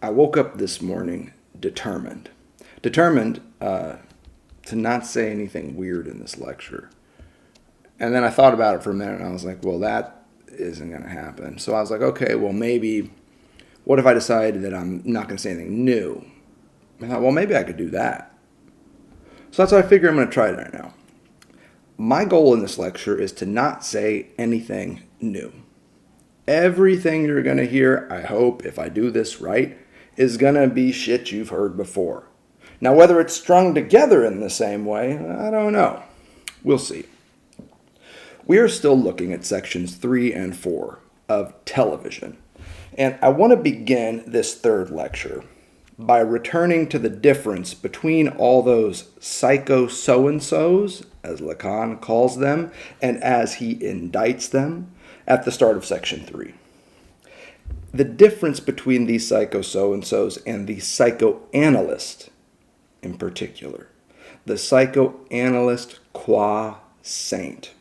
I woke up this morning determined to not say anything weird in this lecture. And then I thought about it for a minute, and I was like, well, that isn't going to happen. So I was like, okay, well, maybe, what if I decided that I'm not going to say anything new? I thought, well, maybe I could do that. So that's what I figure I'm going to try right now. My goal in this lecture is to not say anything new. Everything you're going to hear, I hope, if I do this right, is going to be shit you've heard before. Now, whether it's strung together in the same way, I don't know. We'll see. We are still looking at sections 3 and 4 of television. And I want to begin this third lecture by returning to the difference between all those psycho-so-and-sos, as Lacan calls them, and as he indicts them at the start of section 3. The difference between these psycho-so-and-sos and the psychoanalyst in particular. The psychoanalyst qua saint.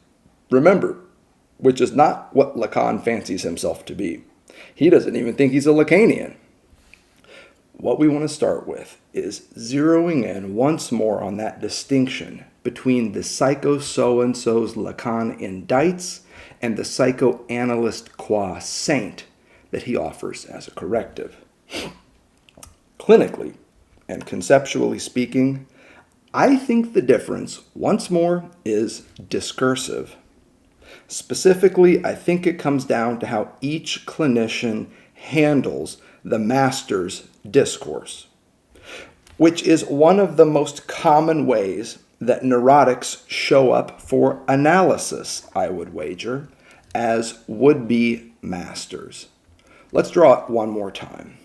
Remember, which is not what Lacan fancies himself to be. He doesn't even think he's a Lacanian. What we want to start with is zeroing in once more on that distinction between the psycho-so-and-sos Lacan indicts and the psychoanalyst qua saint that he offers as a corrective. Clinically and conceptually speaking, I think the difference, once more, is discursive. Specifically, I think it comes down to how each clinician handles the master's discourse, which is one of the most common ways that neurotics show up for analysis, I would wager, as would-be masters. Let's draw it one more time.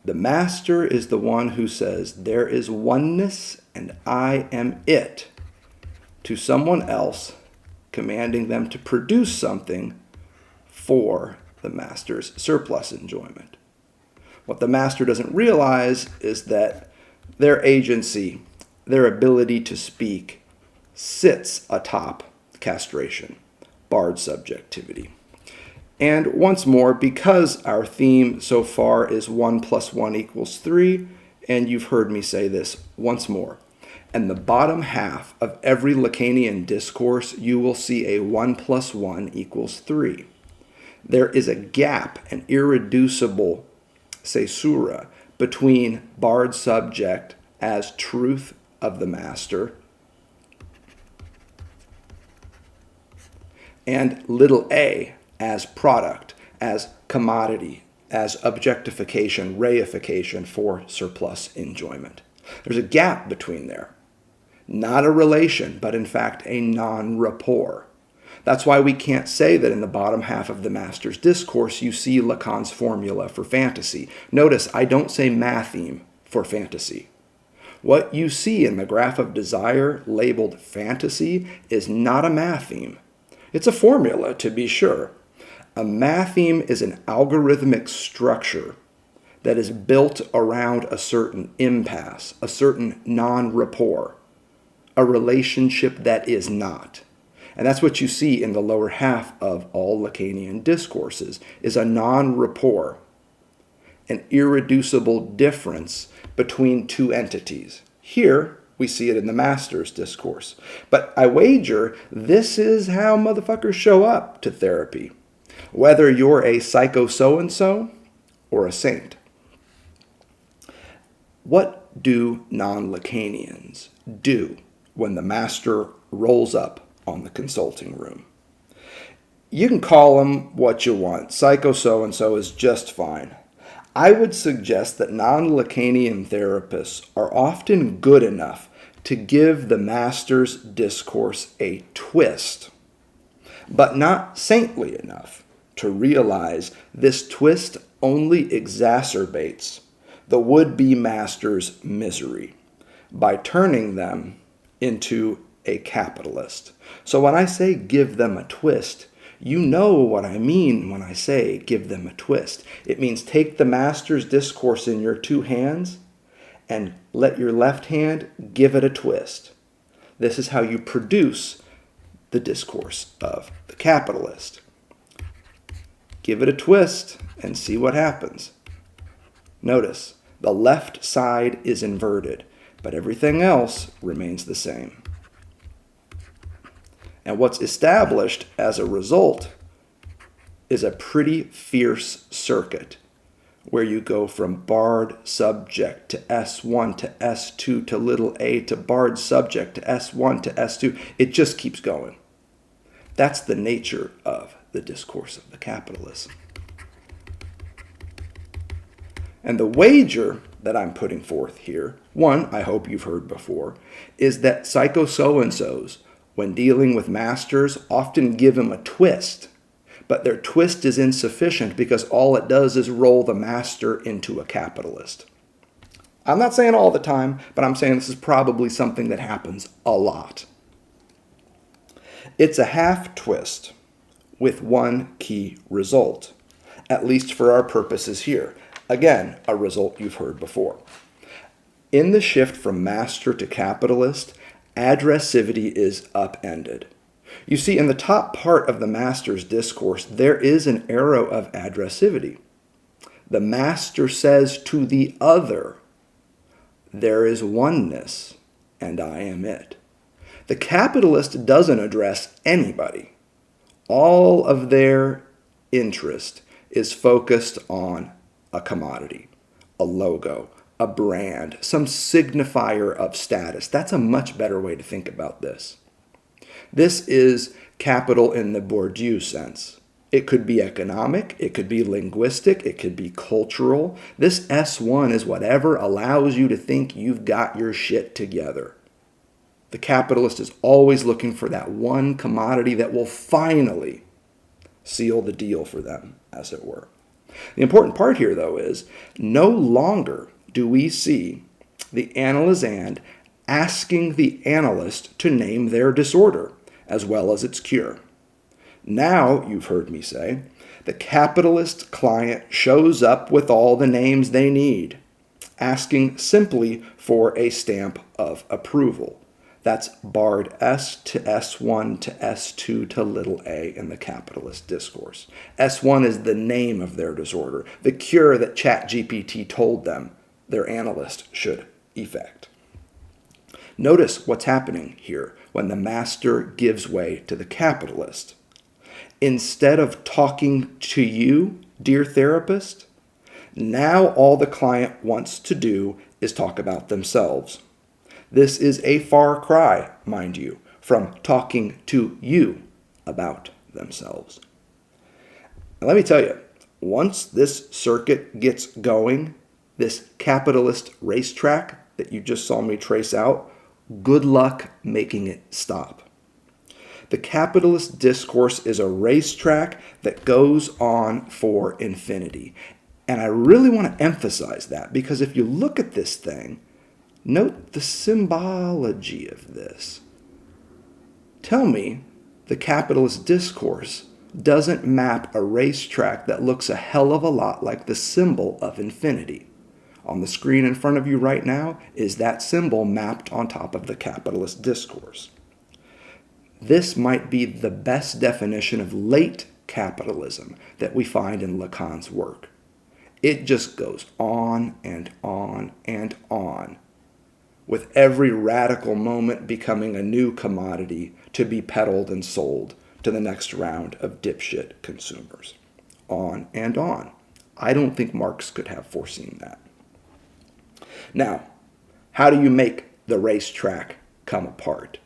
The master is the one who says, there is oneness and I am it, to someone else, commanding them to produce something for the master's surplus enjoyment. What the master doesn't realize is that their agency, their ability to speak, sits atop castration, barred subjectivity. And once more, because our theme so far is 1 + 1 = 3, and you've heard me say this once more, and the bottom half of every Lacanian discourse, you will see a 1 + 1 = 3. There is a gap, an irreducible caesura, between barred subject as truth of the master and little a as product, as commodity, as objectification, reification for surplus enjoyment. There's a gap between there. Not a relation, but in fact a non-rapport. That's why we can't say that in the bottom half of the master's discourse you see Lacan's formula for fantasy. Notice I don't say matheme for fantasy. What you see in the graph of desire labeled fantasy is not a matheme. It's a formula, to be sure. A matheme is an algorithmic structure that is built around a certain impasse, a certain non-rapport, a relationship that is not. And that's what you see in the lower half of all Lacanian discourses, is a non-rapport, an irreducible difference between two entities. Here, we see it in the master's discourse. But I wager this is how motherfuckers show up to therapy, whether you're a psycho-so-and-so or a saint. What do non-Lacanians do when the master rolls up on the consulting room? You can call them what you want. Psycho-so-and-so is just fine. I would suggest that non-Lacanian therapists are often good enough to give the master's discourse a twist, but not saintly enough to realize this twist only exacerbates the would-be master's misery by turning them into a capitalist. So when I say give them a twist, you know what I mean when I say give them a twist. It means take the master's discourse in your two hands and let your left hand give it a twist. This is how you produce the discourse of the capitalist. Give it a twist and see what happens. Notice, the left side is inverted, but everything else remains the same. And what's established as a result is a pretty fierce circuit where you go from barred subject to S1 to S2 to little a to barred subject to S1 to S2. It just keeps going. That's the nature of the discourse of the capitalist. And the wager that I'm putting forth here, one I hope you've heard before, is that psycho so-and-sos, when dealing with masters, often give them a twist. But their twist is insufficient because all it does is roll the master into a capitalist. I'm not saying all the time, but I'm saying this is probably something that happens a lot. It's a half twist with one key result, at least for our purposes here. Again, a result you've heard before. In the shift from master to capitalist, addressivity is upended. You see, in the top part of the master's discourse, there is an arrow of addressivity. The master says to the other, there is oneness, and I am it. The capitalist doesn't address anybody. All of their interest is focused on a commodity, a logo, a brand, some signifier of status. That's a much better way to think about this. This is capital in the Bourdieu sense. It could be economic, it could be linguistic, it could be cultural. This S1 is whatever allows you to think you've got your shit together. The capitalist is always looking for that one commodity that will finally seal the deal for them, as it were. The important part here, though, is no longer do we see the analysand asking the analyst to name their disorder, as well as its cure. Now, you've heard me say, the capitalist client shows up with all the names they need, asking simply for a stamp of approval. That's barred S to S1 to S2 to little a in the capitalist discourse. S1 is the name of their disorder, the cure that ChatGPT told them their analyst should effect. Notice what's happening here when the master gives way to the capitalist. Instead of talking to you, dear therapist, now all the client wants to do is talk about themselves. This is a far cry, mind you, from talking to you about themselves. Now, let me tell you, once this circuit gets going, this capitalist racetrack that you just saw me trace out, good luck making it stop. The capitalist discourse is a racetrack that goes on for infinity. And I really want to emphasize that because if you look at this thing, note the symbology of this. Tell me the capitalist discourse doesn't map a racetrack that looks a hell of a lot like the symbol of infinity. On the screen in front of you right now is that symbol mapped on top of the capitalist discourse. This might be the best definition of late capitalism that we find in Lacan's work. It just goes on and on and on, with every radical moment becoming a new commodity to be peddled and sold to the next round of dipshit consumers. On and on. I don't think Marx could have foreseen that. Now, how do you make the racetrack come apart?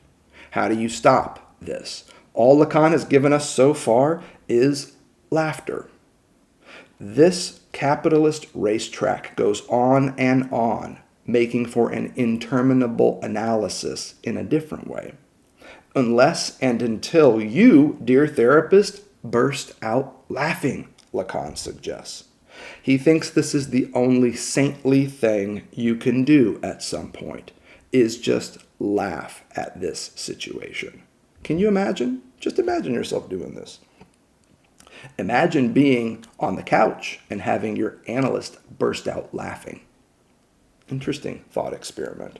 How do you stop this? All Lacan has given us so far is laughter. This capitalist racetrack goes on and on, making for an interminable analysis in a different way. Unless and until you, dear therapist, burst out laughing, Lacan suggests. He thinks this is the only saintly thing you can do at some point, is just laugh at this situation. Can you imagine? Just imagine yourself doing this. Imagine being on the couch and having your analyst burst out laughing. Interesting thought experiment.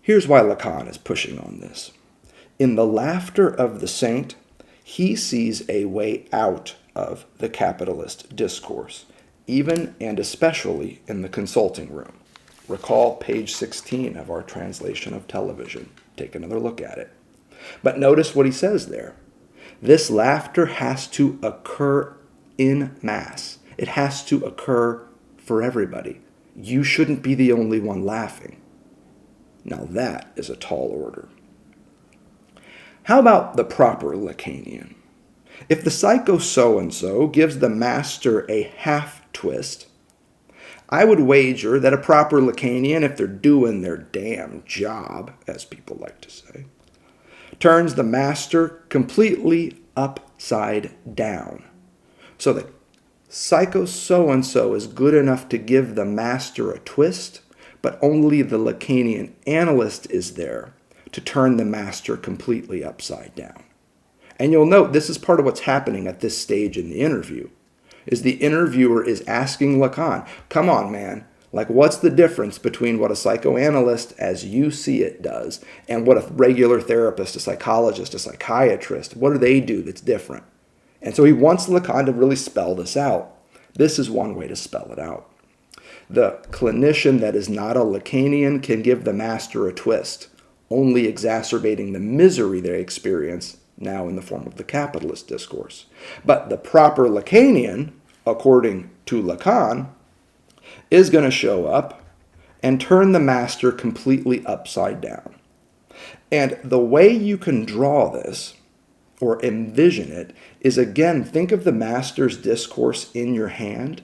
Here's why Lacan is pushing on this. In the laughter of the saint, he sees a way out of the capitalist discourse. even and especially in the consulting room. Recall page 16 of our translation of television. Take another look at it. But notice what he says there. This laughter has to occur in mass. It has to occur for everybody. You shouldn't be the only one laughing. Now that is a tall order. How about the proper Lacanian? If the psycho so-and-so gives the master a half twist, I would wager that a proper Lacanian, if they're doing their damn job, as people like to say, turns the master completely upside down. So the psycho so-and-so is good enough to give the master a twist, but only the Lacanian analyst is there to turn the master completely upside down. And you'll note this is part of what's happening at this stage in the interview, is the interviewer is asking Lacan, come on, man, like what's the difference between what a psychoanalyst as you see it does and what a regular therapist, a psychologist, a psychiatrist, what do they do that's different? And so he wants Lacan to really spell this out. This is one way to spell it out. The clinician that is not a Lacanian can give the master a twist, only exacerbating the misery they experience now in the form of the capitalist discourse. But the proper Lacanian, according to Lacan, is going to show up and turn the master completely upside down. And the way you can draw this, or envision it, is again, think of the master's discourse in your hand,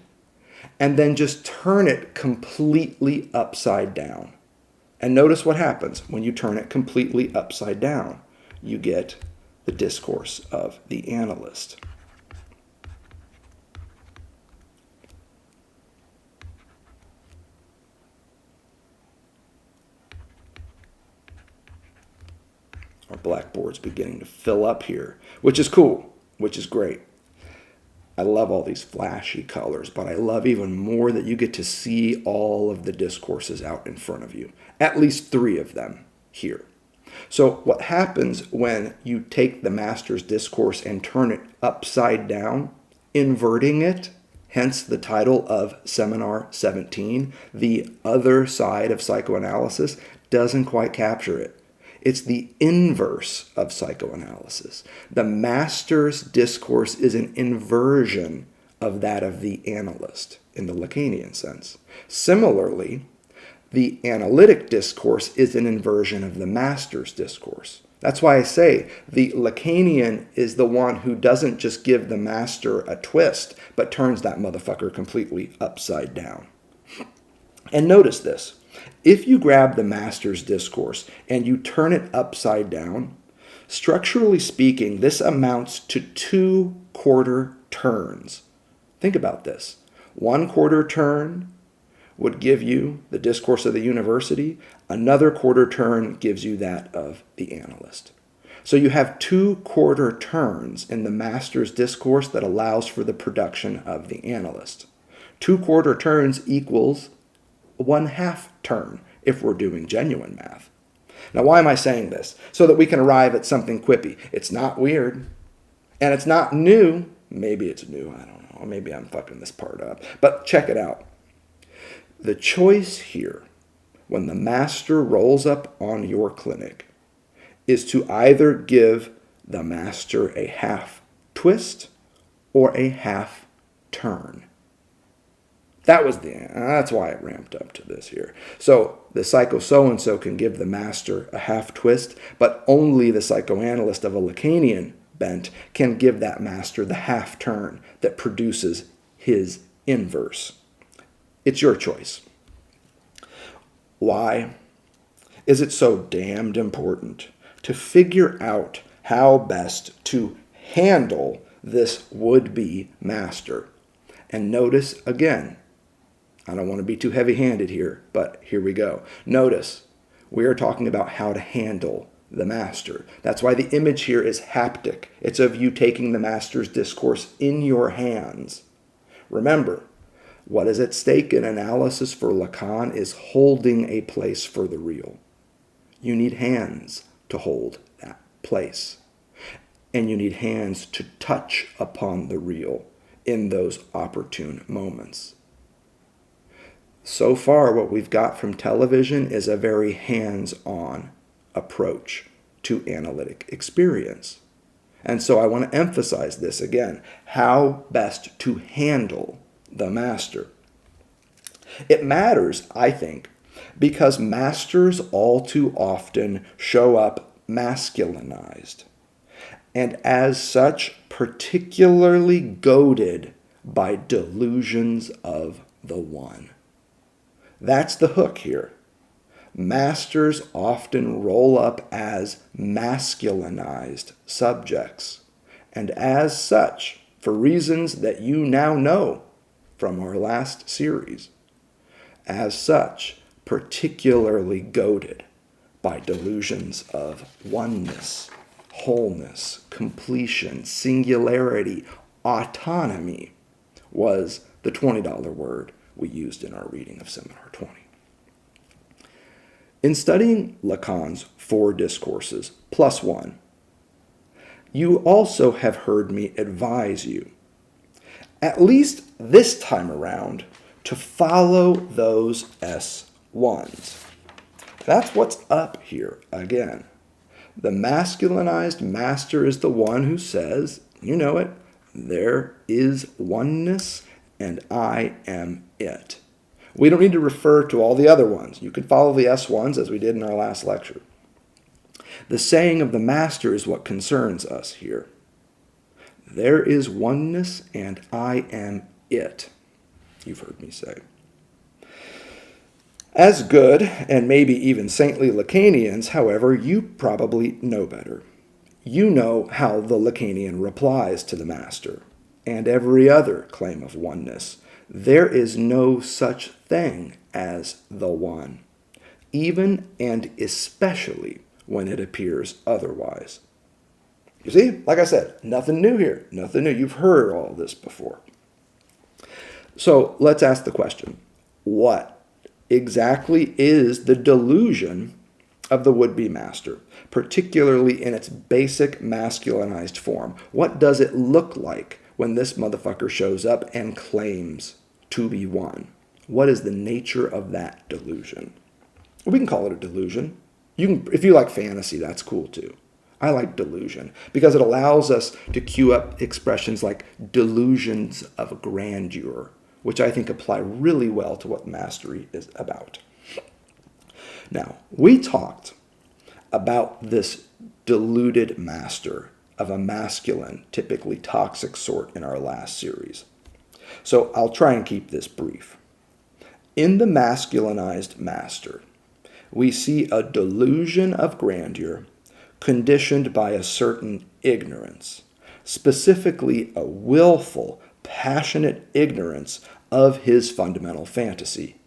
and then just turn it completely upside down. And notice what happens when you turn it completely upside down. You get the discourse of the analyst. Our blackboard's beginning to fill up here, which is cool, which is great. I love all these flashy colors, but I love even more that you get to see all of the discourses out in front of you. At least 3 of them here. So what happens when you take the master's discourse and turn it upside down, inverting it, hence the title of Seminar 17, The Other Side of Psychoanalysis, doesn't quite capture it. It's the inverse of psychoanalysis. The master's discourse is an inversion of that of the analyst in the Lacanian sense. Similarly, the analytic discourse is an inversion of the master's discourse. That's why I say the Lacanian is the one who doesn't just give the master a twist, but turns that motherfucker completely upside down. And notice this. If you grab the master's discourse and you turn it upside down, structurally speaking, this amounts to 2 quarter turns. Think about this. 1 quarter turn would give you the discourse of the university. Another quarter turn gives you that of the analyst. So you have 2 quarter turns in the master's discourse that allows for the production of the analyst. 2 quarter turns equals 1/2 turn if we're doing genuine math. Now, why am I saying this? So that we can arrive at something quippy. It's not weird, and it's not new. Maybe it's new, I don't know. Maybe I'm fucking this part up. But check it out. The choice here, when the master rolls up on your clinic, is to either give the master a half twist or a half turn. That's why it ramped up to this here. So the psycho so-and-so can give the master a half twist, but only the psychoanalyst of a Lacanian bent can give that master the half turn that produces his inverse. It's your choice. Why is it so damned important to figure out how best to handle this would-be master? And notice again, I don't want to be too heavy-handed here, but here we go. Notice, we are talking about how to handle the master. That's why the image here is haptic. It's of you taking the master's discourse in your hands. Remember, what is at stake in analysis for Lacan is holding a place for the real. You need hands to hold that place. And you need hands to touch upon the real in those opportune moments. So far, what we've got from television is a very hands-on approach to analytic experience. And so I want to emphasize this again, how best to handle the master. It matters, I think, because masters all too often show up masculinized, and as such particularly goaded by delusions of the one. That's the hook here. Masters often roll up as masculinized subjects, and as such, for reasons that you now know from our last series, as such, particularly goaded by delusions of oneness, wholeness, completion, singularity, autonomy was the $20 word we used in our reading of Seminar 20. In studying Lacan's 4 discourses plus 1, you also have heard me advise you, at least this time around, to follow those S1s. That's what's up here again. The masculinized master is the one who says, you know it, there is oneness and I am it. We don't need to refer to all the other ones. You can follow the S1s as we did in our last lecture. The saying of the master is what concerns us here. There is oneness and I am it. You've heard me say. As good, and maybe even saintly Lacanians, however, you probably know better. You know how the Lacanian replies to the master and every other claim of oneness. There is no such thing as the one, even and especially when it appears otherwise. You see, like I said, nothing new here, nothing new. You've heard all this before. So let's ask the question, what exactly is the delusion of the would-be master, particularly in its basic masculinized form? What does it look like when this motherfucker shows up and claims to be one? What is the nature of that delusion? We can call it a delusion. You can, if you like fantasy, that's cool too. I like delusion because it allows us to cue up expressions like delusions of grandeur, which I think apply really well to what mastery is about. Now, we talked about this deluded master of a masculine, typically toxic sort in our last series. So I'll try and keep this brief. In the masculinized master, we see a delusion of grandeur conditioned by a certain ignorance, specifically a willful, passionate ignorance of his fundamental fantasy.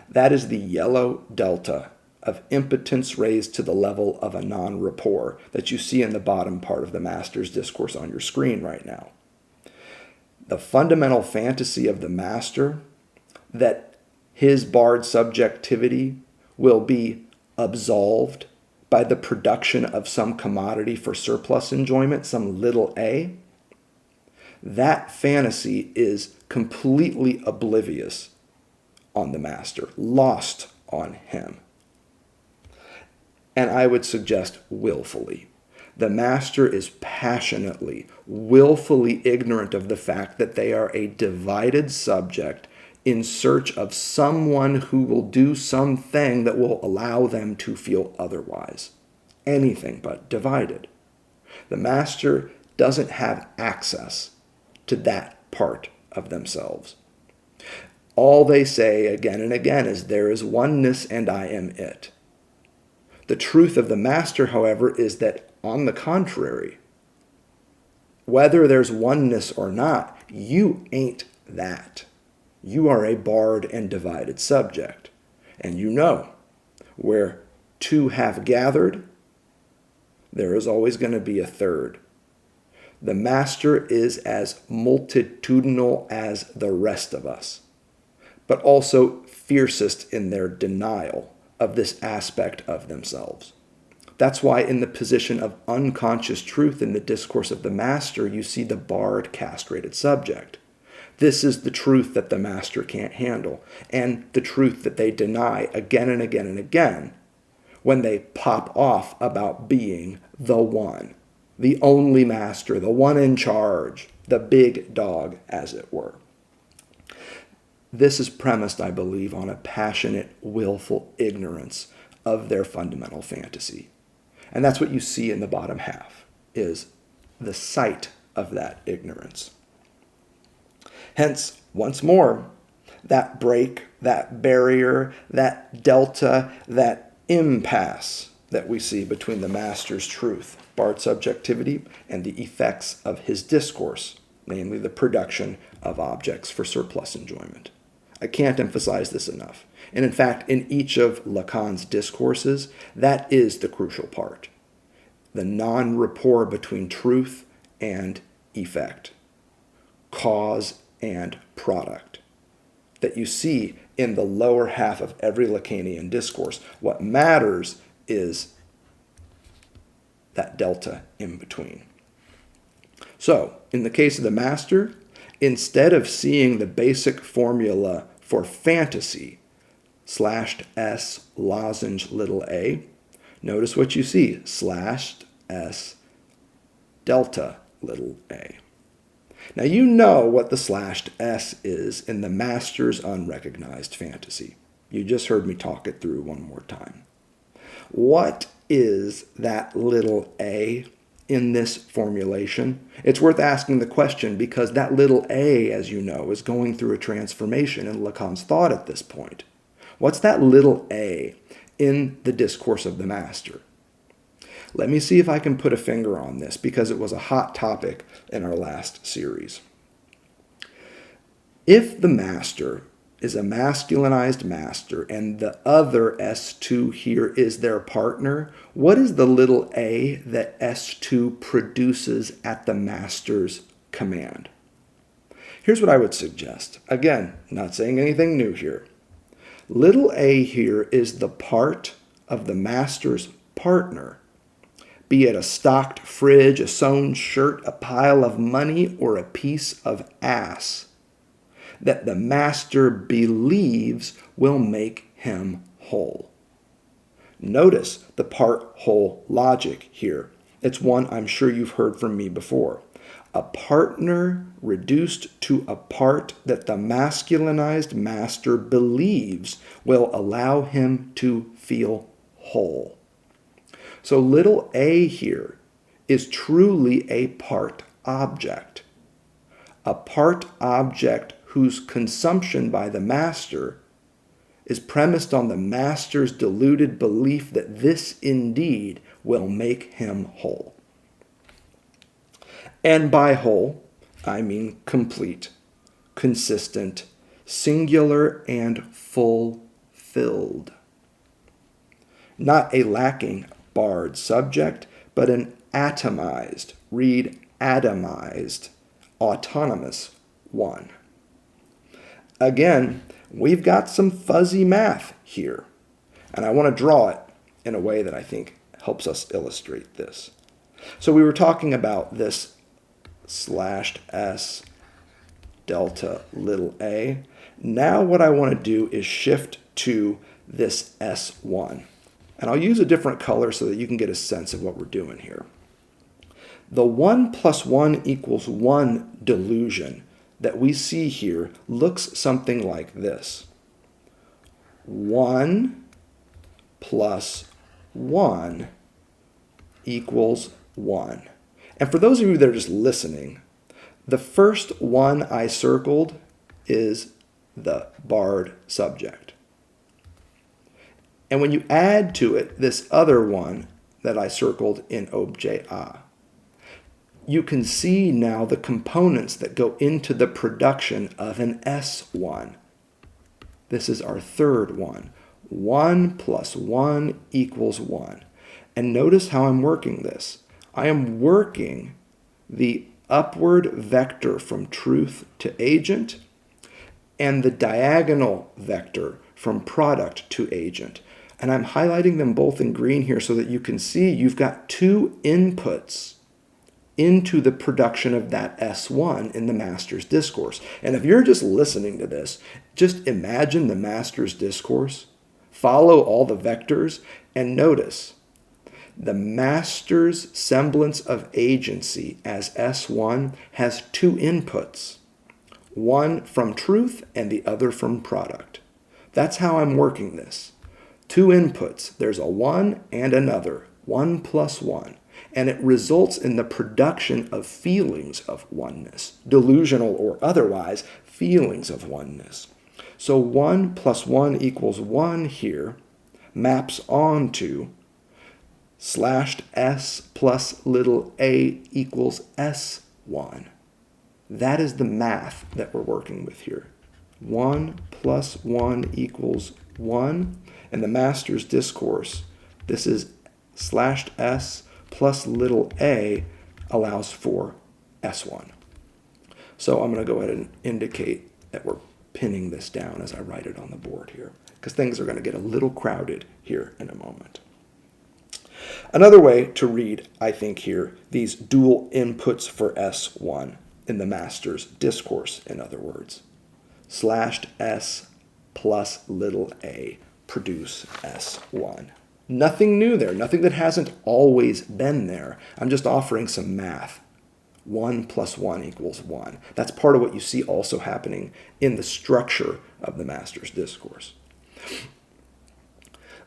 That is the yellow delta of impotence raised to the level of a non-rapport that you see in the bottom part of the master's discourse on your screen right now. The fundamental fantasy of the master that his barred subjectivity will be absolved by the production of some commodity for surplus enjoyment, some little a, that fantasy is completely oblivious on the master, lost on him. And I would suggest willfully. The master is passionately, willfully ignorant of the fact that they are a divided subject in search of someone who will do something that will allow them to feel otherwise. Anything but divided. The master doesn't have access to that part of themselves. All they say again and again is, there is oneness and I am it. The truth of the master, however, is that on the contrary, whether there's oneness or not, you ain't that. You are a barred and divided subject. And you know, where two have gathered, there is always going to be a third. The master is as multitudinal as the rest of us, but also fiercest in their denial of this aspect of themselves. That's why in the position of unconscious truth in the discourse of the master, you see the barred, castrated subject. This is the truth that the master can't handle, and the truth that they deny again and again and again when they pop off about being the one, the only master, the one in charge, the big dog, as it were. This is premised, I believe, on a passionate, willful ignorance of their fundamental fantasy. And that's what you see in the bottom half, is the sight of that ignorance. Hence, once more, that break, that barrier, that delta, that impasse that we see between the master's truth, barred subjectivity, and the effects of his discourse, namely the production of objects for surplus enjoyment. I can't emphasize this enough. And in fact, in each of Lacan's discourses, that is the crucial part. The non-rapport between truth and effect, cause and product, that you see in the lower half of every Lacanian discourse. What matters is that delta in between. So, in the case of the master, instead of seeing the basic formula for fantasy, /s lozenge little a, notice what you see, /s delta little a. Now you know what the /s is in the master's unrecognized fantasy. You just heard me talk it through one more time. What is that little a in this formulation? It's worth asking the question because that little a, as you know, is going through a transformation in Lacan's thought at this point. What's that little a in the discourse of the master? Let me see if I can put a finger on this because it was a hot topic in our last series. If the master is a masculinized master and the other S2 here is their partner, what is the little a that S2 produces at the master's command? Here's what I would suggest. Again, not saying anything new here. Little a here is the part of the master's partner, be it a stocked fridge, a sewn shirt, a pile of money, or a piece of ass, that the master believes will make him whole. Notice the part-whole logic here. It's one I'm sure you've heard from me before. A partner reduced to a part that the masculinized master believes will allow him to feel whole. So little a here is truly a part object. A part object whose consumption by the master is premised on the master's deluded belief that this indeed will make him whole. And by whole, I mean complete, consistent, singular, and fulfilled. Not a lacking, barred subject, but an atomized, read atomized, autonomous one. Again, we've got some fuzzy math here, and I want to draw it in a way that I think helps us illustrate this. So we were talking about this /s delta little a. Now what I want to do is shift to this S1. And I'll use a different color so that you can get a sense of what we're doing here. The 1 + 1 = 1 delusion that we see here looks something like this. 1 + 1 = 1. And for those of you that are just listening, the first one I circled is the barred subject. And when you add to it this other one that I circled in objet A, you can see now the components that go into the production of an S1. This is our third one. 1 + 1 = 1. And notice how I'm working this. I am working the upward vector from truth to agent and the diagonal vector from product to agent. And I'm highlighting them both in green here so that you can see you've got two inputs into the production of that S1 in the master's discourse. And if you're just listening to this, just imagine the master's discourse, follow all the vectors, and notice the master's semblance of agency as S1 has two inputs, one from truth and the other from product. That's how I'm working this. Two inputs. There's a one and another. 1 plus 1. And it results in the production of feelings of oneness, delusional or otherwise, feelings of oneness. So 1 plus 1 equals 1 here maps onto /s plus little a equals S1. That is the math that we're working with here. 1 plus 1 equals 1. And the master's discourse, this is /s plus little a allows for S1. So I'm going to go ahead and indicate that we're pinning this down as I write it on the board here, because things are going to get a little crowded here in a moment. Another way to read, I think here, these dual inputs for S1 in the master's discourse, in other words, /s plus little a produce S1. Nothing new there, nothing that hasn't always been there. I'm just offering some math. 1 plus 1 equals 1. That's part of what you see also happening in the structure of the master's discourse.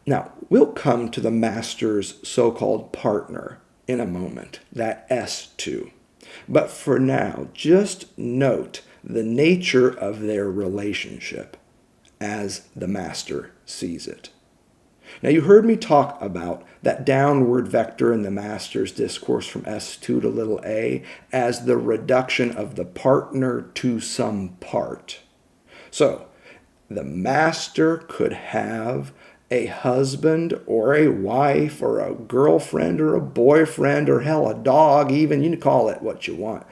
Now, we'll come to the master's so-called partner in a moment, that S2. But for now, just note the nature of their relationship as the master sees it. Now, you heard me talk about that downward vector in the master's discourse from S2 to little a as the reduction of the partner to some part. So, the master could have a husband or a wife or a girlfriend or a boyfriend or hell, a dog even, you can call it what you want.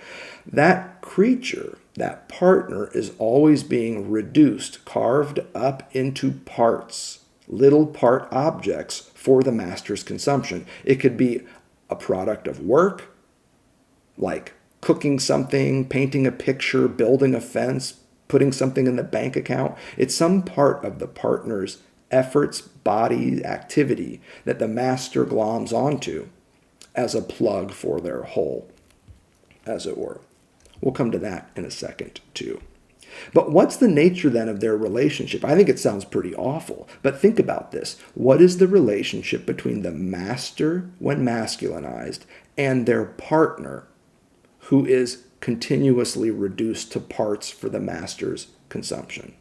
That creature, that partner, is always being reduced, carved up into parts, little part objects for the master's consumption. It could be a product of work, like cooking something, painting a picture, building a fence, putting something in the bank account. It's some part of the partner's efforts, body, activity that the master gloms onto as a plug for their whole, as it were. We'll come to that in a second, too. But what's the nature then of their relationship? I think it sounds pretty awful, but think about this. What is the relationship between the master, when masculinized, and their partner, who is continuously reduced to parts for the master's consumption?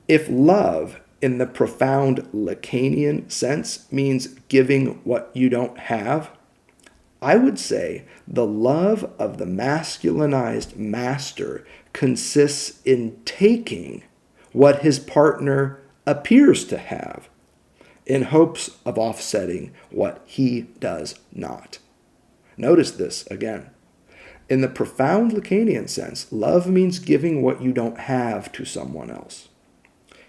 If love, in the profound Lacanian sense, means giving what you don't have, I would say the love of the masculinized master consists in taking what his partner appears to have in hopes of offsetting what he does not. Notice this again. In the profound Lacanian sense, love means giving what you don't have to someone else.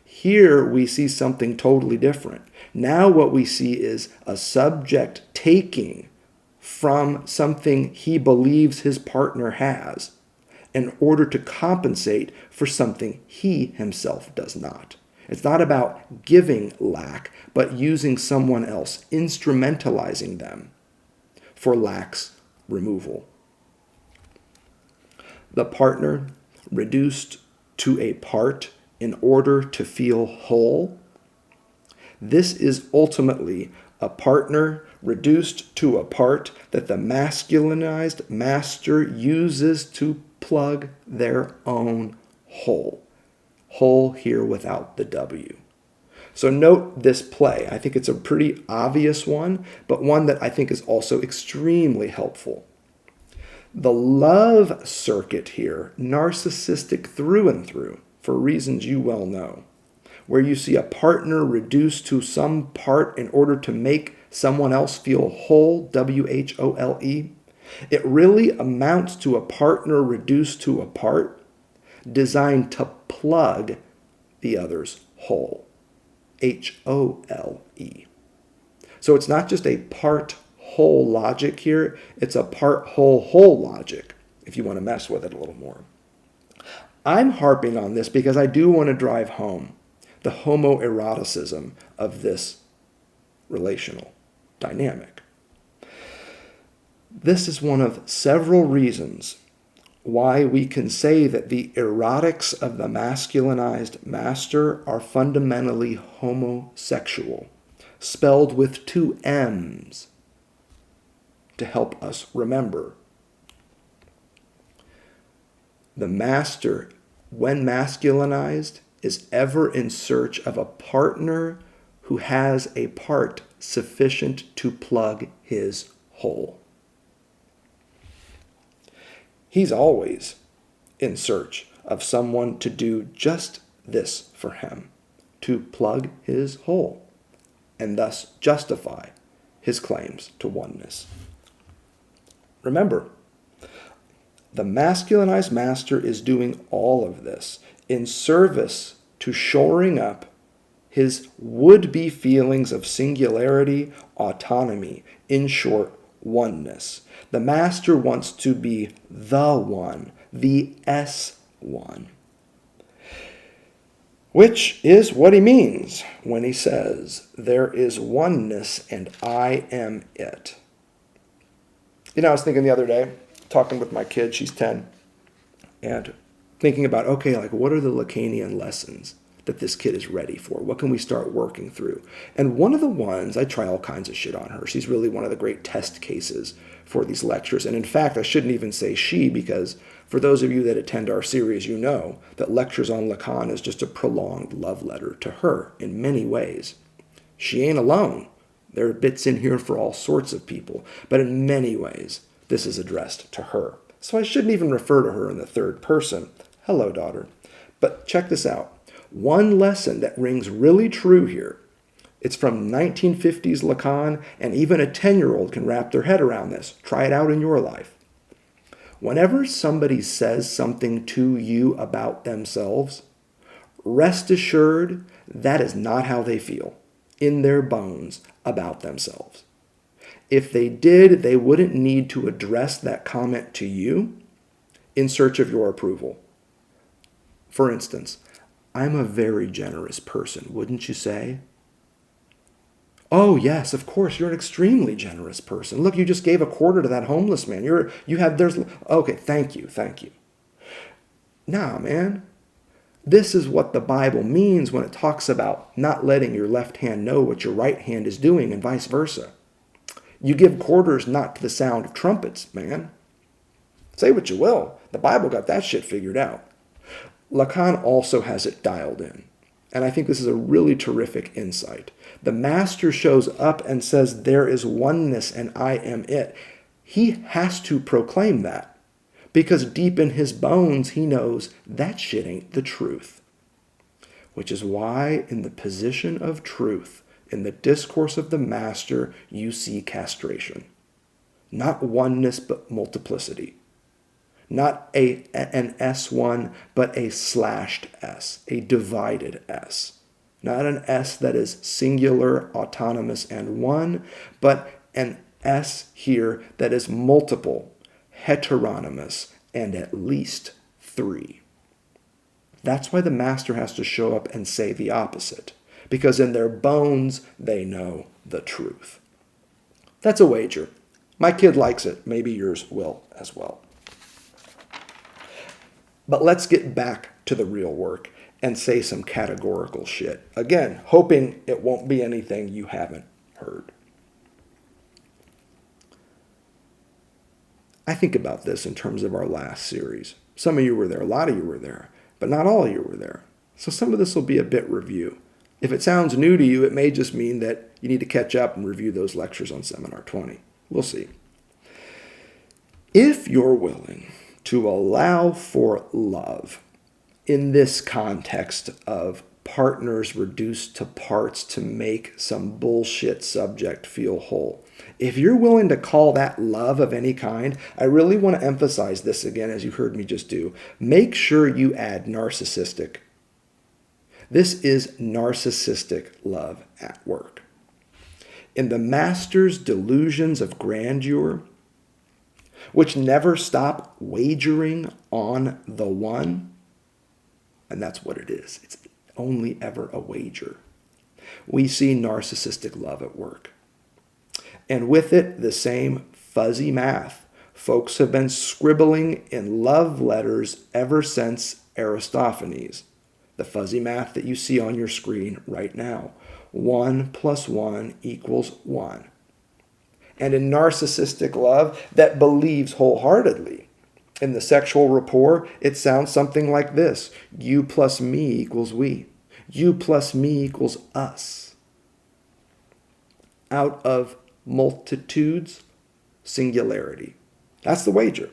Here we see something totally different. Now what we see is a subject taking from something he believes his partner has in order to compensate for something he himself does not. It's not about giving lack, but using someone else, instrumentalizing them for lack's removal. The partner reduced to a part in order to feel whole. This is ultimately a partner reduced to a part that the masculinized master uses to plug their own whole. Whole here without the W. So note this play. I think it's a pretty obvious one, but one that I think is also extremely helpful. The love circuit here, narcissistic through and through, for reasons you well know, where you see a partner reduced to some part in order to make someone else feel whole, W-H-O-L-E, it really amounts to a partner reduced to a part designed to plug the other's whole, H-O-L-E. So it's not just a part part-whole logic here. It's a part-whole logic, if you want to mess with it a little more. I'm harping on this because I do want to drive home the homoeroticism of this relational dynamic. This is one of several reasons why we can say that the erotics of the masculinized master are fundamentally homosexual, spelled with 2 M's to help us remember. The master, when masculinized, is ever in search of a partner who has a part sufficient to plug his hole. He's always in search of someone to do just this for him, to plug his hole, and thus justify his claims to oneness. Remember, the masculinized master is doing all of this in service to shoring up his would-be feelings of singularity, autonomy, in short, oneness. The master wants to be the one, the S1, which is what he means when he says, there is oneness and I am it. You know, I was thinking the other day, talking with my kid, she's 10, and thinking about, okay, like what are the Lacanian lessons that this kid is ready for? What can we start working through? And one of the ones, I try all kinds of shit on her. She's really one of the great test cases for these lectures. And in fact, I shouldn't even say she, because for those of you that attend our series, you know that lectures on Lacan is just a prolonged love letter to her in many ways. She ain't alone. There are bits in here for all sorts of people, but in many ways, this is addressed to her. So I shouldn't even refer to her in the third person. Hello, daughter. But check this out. One lesson that rings really true here. It's from 1950s Lacan, and even a 10-year-old can wrap their head around this. Try it out in your life. Whenever somebody says something to you about themselves, rest assured that is not how they feel in their bones about themselves. If they did, they wouldn't need to address that comment to you in search of your approval. For instance, I'm a very generous person, wouldn't you say? Oh, yes, of course, you're an extremely generous person. Look, you just gave a quarter to that homeless man. Okay, thank you. Nah, man. This is what the Bible means when it talks about not letting your left hand know what your right hand is doing and vice versa. You give quarters not to the sound of trumpets, man. Say what you will. The Bible got that shit figured out. Lacan also has it dialed in. And I think this is a really terrific insight. The master shows up and says, there is oneness and I am it. He has to proclaim that, because deep in his bones, he knows that shit ain't the truth. Which is why in the position of truth, in the discourse of the master, you see castration. Not oneness, but multiplicity. Not an S1, but a slashed S, a divided S. Not an S that is singular, autonomous, and one, but an S here that is multiple, heteronymous, and at least 3. That's why the master has to show up and say the opposite, because in their bones, they know the truth. That's a wager. My kid likes it. Maybe yours will as well. But let's get back to the real work and say some categorical shit. Again, hoping it won't be anything you haven't heard. I think about this in terms of our last series. Some of you were there, a lot of you were there, but not all of you were there. So some of this will be a bit review. If it sounds new to you, it may just mean that you need to catch up and review those lectures on Seminar 20. We'll see. If you're willing to allow for love in this context of partners reduced to parts to make some bullshit subject feel whole, if you're willing to call that love of any kind, I really want to emphasize this again, as you heard me just do. Make sure you add narcissistic. This is narcissistic love at work. in the master's delusions of grandeur, which never stop wagering on the one. And that's what it is. It's only ever a wager. We see narcissistic love at work. And with it, the same fuzzy math folks have been scribbling in love letters ever since Aristophanes. The fuzzy math that you see on your screen right now. 1 + 1 = 1. And in narcissistic love that believes wholeheartedly in the sexual rapport, it sounds something like this. You plus me = we. You plus me = us. Out of multitudes, singularity. That's the wager.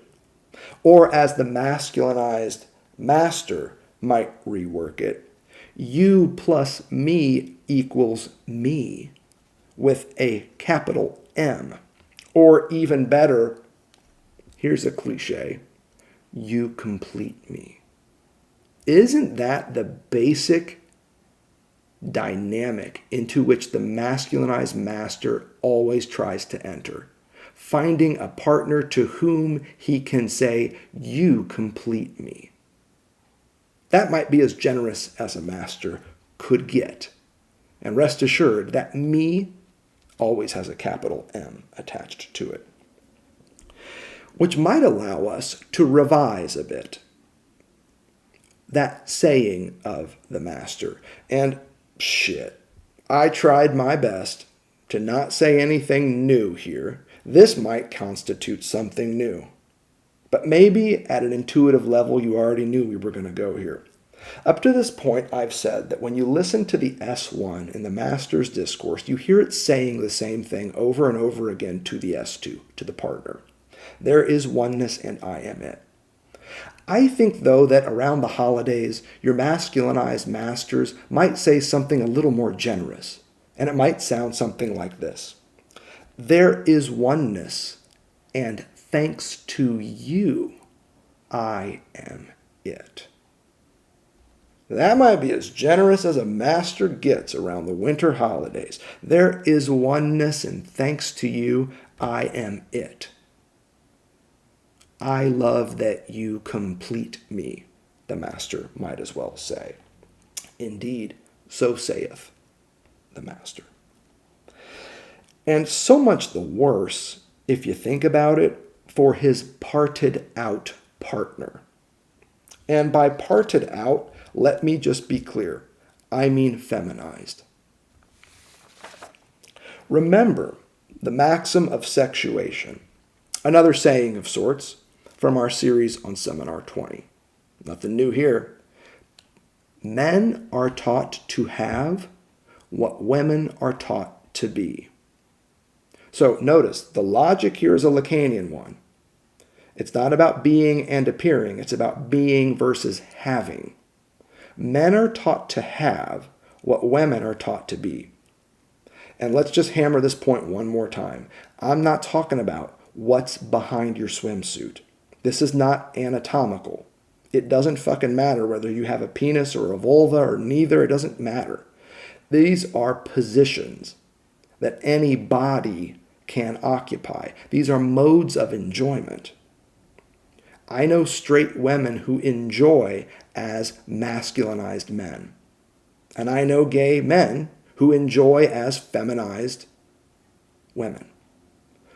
Or as the masculinized master might rework it, you plus me = me with a capital M. Or even better, here's a cliche, you complete me. Isn't that the basic dynamic into which the masculinized master always tries to enter? Finding a partner to whom he can say, you complete me. That might be as generous as a master could get. And rest assured that me always has a capital M attached to it. Which might allow us to revise a bit that saying of the master. And shit, I tried my best to not say anything new here. This might constitute something new. But maybe at an intuitive level, you already knew we were going to go here. Up to this point, I've said that when you listen to the S1 in the master's discourse, you hear it saying the same thing over and over again to the S2, to the partner. There is oneness and I am it. I think, though, that around the holidays, your masculinized masters might say something a little more generous, and it might sound something like this. There is oneness, and thanks to you, I am it. That might be as generous as a master gets around the winter holidays. There is oneness, and thanks to you, I am it. I love that you complete me, the master might as well say. Indeed, so saith the master. And so much the worse, if you think about it, for his parted out partner. And by parted out, let me just be clear. I mean feminized. Remember the maxim of sexuation, another saying of sorts from our series on Seminar 20. Nothing new here. Men are taught to have what women are taught to be. So notice, the logic here is a Lacanian one. It's not about being and appearing. It's about being versus having. Men are taught to have what women are taught to be. And let's just hammer this point one more time. I'm not talking about what's behind your swimsuit. This is not anatomical. It doesn't fucking matter whether you have a penis or a vulva or neither. It doesn't matter. These are positions that any body can occupy. These are modes of enjoyment. I know straight women who enjoy as masculinized men. And I know gay men who enjoy as feminized women.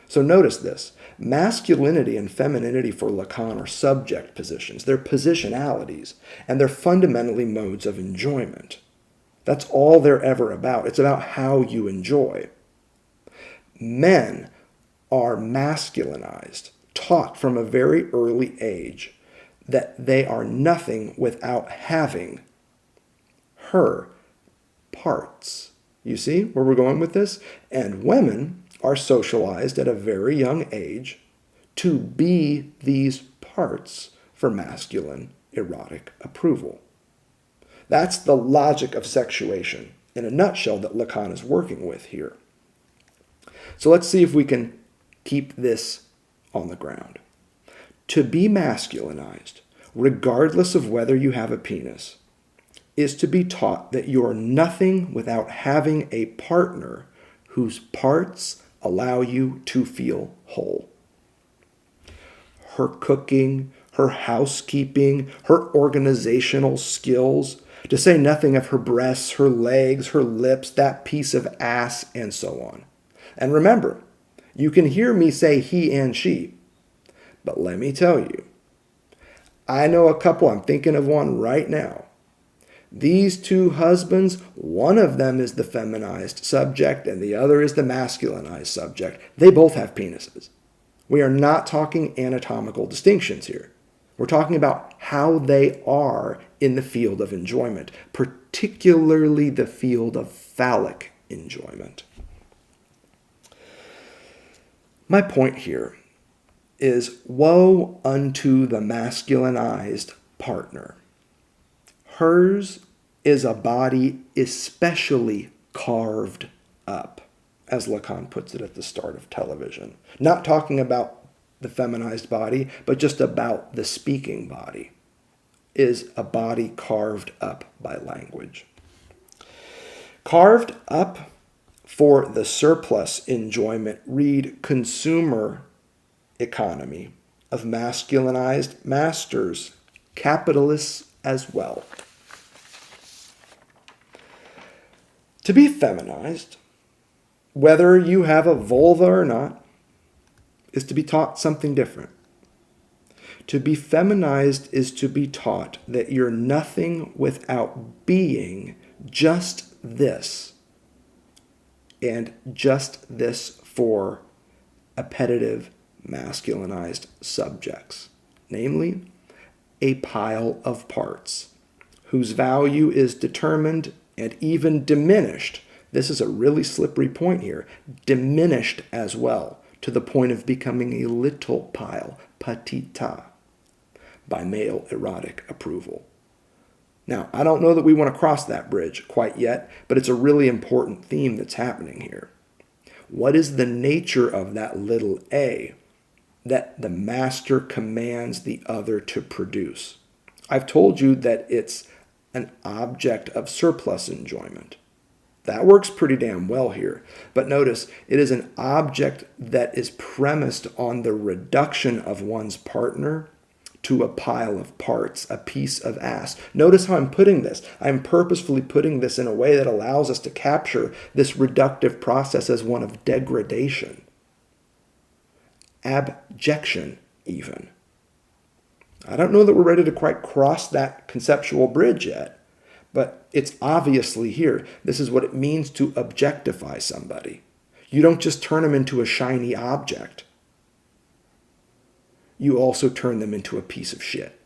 So notice this. Masculinity and femininity for Lacan are subject positions. They're positionalities, and they're fundamentally modes of enjoyment. That's all they're ever about. It's about how you enjoy. Men are masculinized, taught from a very early age that they are nothing without having her parts. You see where we're going with this? And women are socialized at a very young age to be these parts for masculine erotic approval. That's the logic of sexuation in a nutshell that Lacan is working with here. So let's see if we can keep this on the ground. To be masculinized, regardless of whether you have a penis, is to be taught that you are nothing without having a partner whose parts allow you to feel whole. Her cooking, her housekeeping, her organizational skills, to say nothing of her breasts, her legs, her lips, that piece of ass, and so on. And remember, you can hear me say he and she, but let me tell you, I know a couple, I'm thinking of one right now. These two husbands, one of them is the feminized subject and the other is the masculinized subject. They both have penises. We are not talking anatomical distinctions here. We're talking about how they are in the field of enjoyment, particularly the field of phallic enjoyment. My point here is woe unto the masculinized partner. Hers is a body especially carved up, as Lacan puts it at the start of television. Not talking about the feminized body, but just about the speaking body, is a body carved up by language. Carved up for the surplus enjoyment, read consumer economy of masculinized masters, capitalists as well. To be feminized, whether you have a vulva or not, is to be taught something different. To be feminized is to be taught that you're nothing without being just this, and just this for appetitive masculinized subjects, namely a pile of parts whose value is determined and even diminished. This is a really slippery point here. Diminished as well, to the point of becoming a little pile, petita, by male erotic approval. Now, I don't know that we want to cross that bridge quite yet, but it's a really important theme that's happening here. What is the nature of that little a that the master commands the other to produce? I've told you that it's an object of surplus enjoyment. That works pretty damn well here. But notice, it is an object that is premised on the reduction of one's partner to a pile of parts, a piece of ass. Notice how I'm putting this. I'm purposefully putting this in a way that allows us to capture this reductive process as one of degradation. Abjection, even. I don't know that we're ready to quite cross that conceptual bridge yet, but it's obviously here. This is what it means to objectify somebody. You don't just turn them into a shiny object. You also turn them into a piece of shit.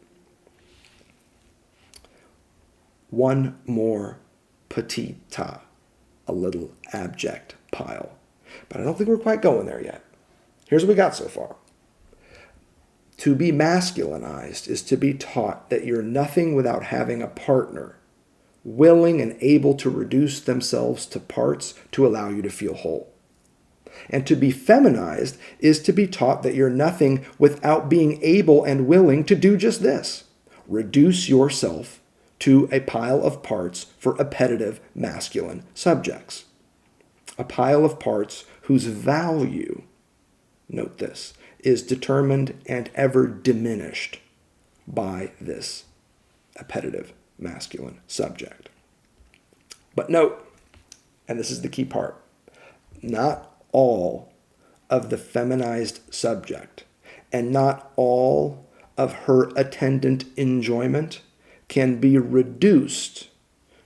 One more petita, a little abject pile. But I don't think we're quite going there yet. Here's what we got so far. To be masculinized is to be taught that you're nothing without having a partner, willing and able to reduce themselves to parts to allow you to feel whole. And to be feminized is to be taught that you're nothing without being able and willing to do just this. Reduce yourself to a pile of parts for appetitive masculine subjects. A pile of parts whose value, note this, is determined and ever diminished by this appetitive masculine subject. But note, and this is the key part, not all of the feminized subject and not all of her attendant enjoyment can be reduced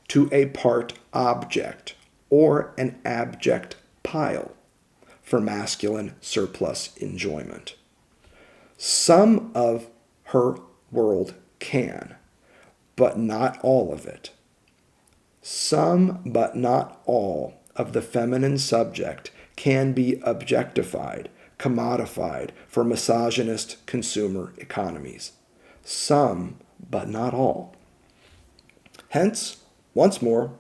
to a part object or an abject pile for masculine surplus enjoyment. Some of her world can, but not all of it. Some, but not all, of the feminine subject can be objectified, commodified for misogynist consumer economies. Some, but not all. Hence, once more,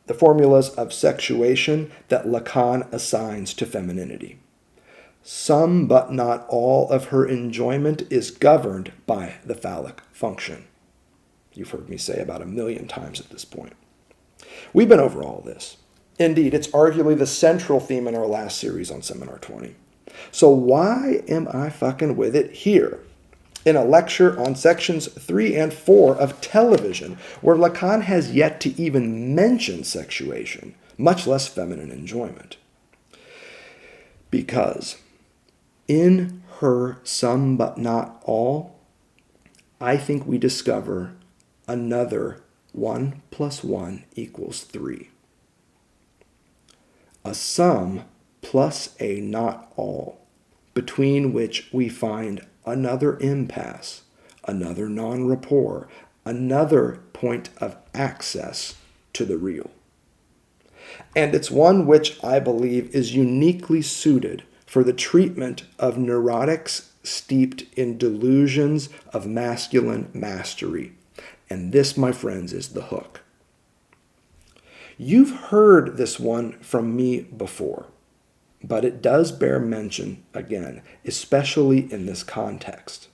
the formulas of sexuation that Lacan assigns to femininity. Some, but not all, of her enjoyment is governed by the phallic function. You've heard me say about 1,000,000 times at this point. We've been over all this. Indeed, it's arguably the central theme in our last series on Seminar 20. So why am I fucking with it here? In a lecture on sections 3 and 4 of television, where Lacan has yet to even mention sexuation, much less feminine enjoyment. Because in her Some But Not All, I think we discover another 1 + 1 = 3. A sum plus a not all, between which we find another impasse, another non-rapport, another point of access to the real. And it's one which I believe is uniquely suited for the treatment of neurotics steeped in delusions of masculine mastery. And this, my friends, is the hook. You've heard this one from me before, but it does bear mention again, especially in this context.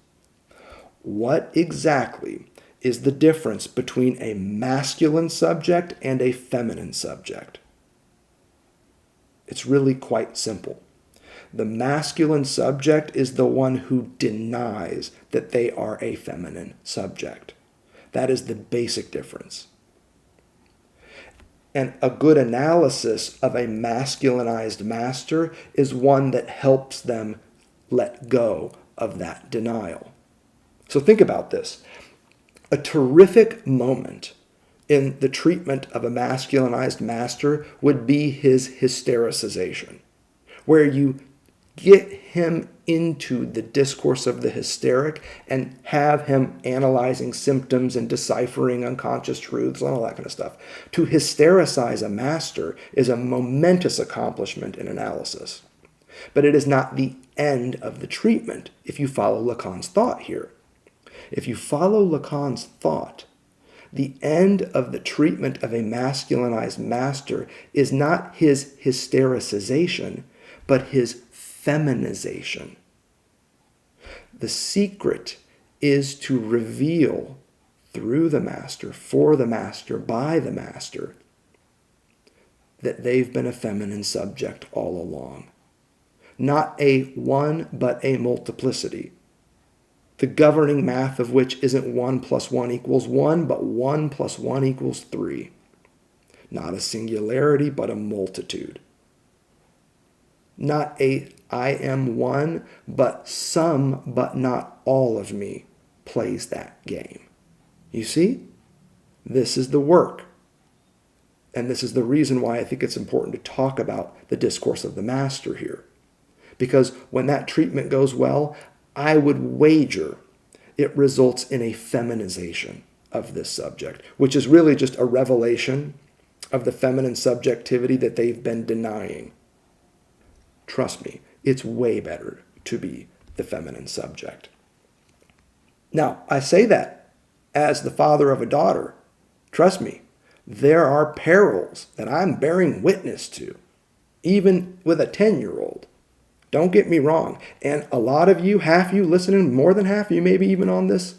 What exactly is the difference between a masculine subject and a feminine subject? It's really quite simple. The masculine subject is the one who denies that they are a feminine subject. That is the basic difference. And a good analysis of a masculinized master is one that helps them let go of that denial. So think about this. A terrific moment in the treatment of a masculinized master would be his hystericization, where you get him into the discourse of the hysteric and have him analyzing symptoms and deciphering unconscious truths and all that kind of stuff. To hystericize a master is a momentous accomplishment in analysis. But it is not the end of the treatment if you follow Lacan's thought here. If you follow Lacan's thought, the end of the treatment of a masculinized master is not his hystericization, but his feminization. The secret is to reveal through the master, for the master, by the master, that they've been a feminine subject all along. Not a one, but a multiplicity. The governing math of which isn't 1 + 1 = 1, but 1 + 1 = 3. Not a singularity, but a multitude. Not a I am one, but some, but not all of me plays that game. You see? This is the work. And this is the reason why I think it's important to talk about the discourse of the master here. Because when that treatment goes well, I would wager it results in a feminization of this subject, which is really just a revelation of the feminine subjectivity that they've been denying. Trust me, it's way better to be the feminine subject. Now, I say that as the father of a daughter. Trust me, there are perils that I'm bearing witness to, even with a 10-year-old. Don't get me wrong. And a lot of you, half you listening, more than half you, maybe even on this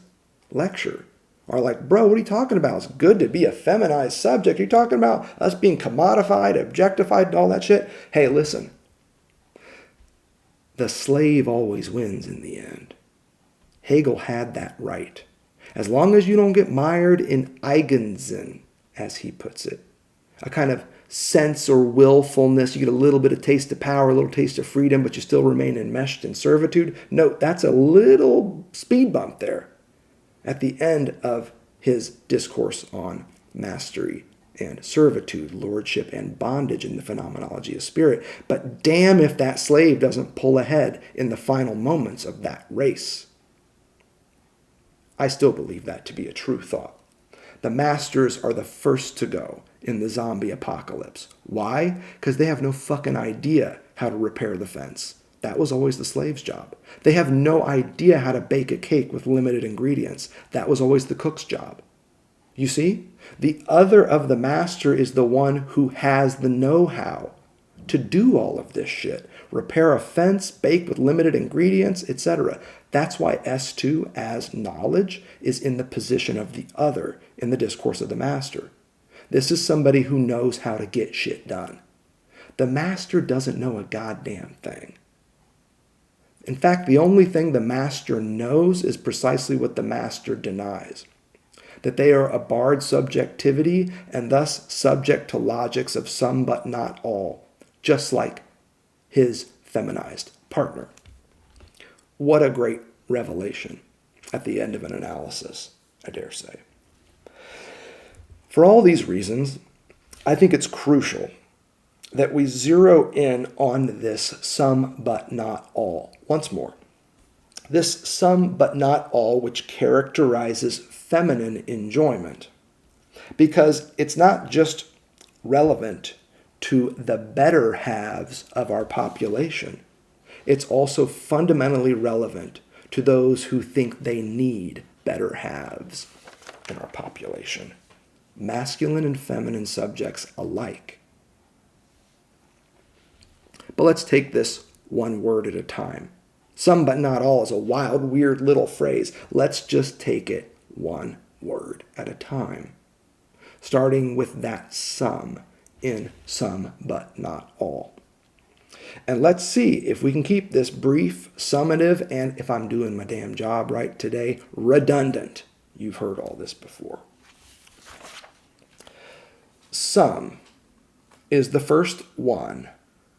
lecture, are like, bro, what are you talking about? It's good to be a feminized subject. You're talking about us being commodified, objectified, and all that shit. Hey, listen. The slave always wins in the end. Hegel had that right. As long as you don't get mired in Eigensinn, as he puts it, a kind of sense or willfulness, you get a little bit of taste of power, a little taste of freedom, but you still remain enmeshed in servitude. Note, that's a little speed bump there at the end of his discourse on mastery and servitude, lordship and bondage in the phenomenology of spirit. But damn if that slave doesn't pull ahead in the final moments of that race. I still believe that to be a true thought. The masters are the first to go in the zombie apocalypse. Why? Because they have no fucking idea how to repair the fence. That was always the slave's job. They have no idea how to bake a cake with limited ingredients. That was always the cook's job. You see? The other of the master is the one who has the know-how to do all of this shit. Repair a fence, bake with limited ingredients, etc. That's why S2 as knowledge is in the position of the other in the discourse of the master. This is somebody who knows how to get shit done. The master doesn't know a goddamn thing. In fact, the only thing the master knows is precisely what the master denies. That they are a barred subjectivity and thus subject to logics of some but not all, just like his feminized partner. What a great revelation at the end of an analysis, I dare say. For all these reasons, I think it's crucial that we zero in on this some but not all. Once more, this some but not all which characterizes feminine enjoyment, because it's not just relevant to the better halves of our population, it's also fundamentally relevant to those who think they need better halves in our population, masculine and feminine subjects alike. But let's take this one word at a time. Some but not all is a wild, weird little phrase. Let's just take it one word at a time, starting with that some in some but not all. And let's see if we can keep this brief, summative, and if I'm doing my damn job right today, redundant. You've heard all this before. Some is the first one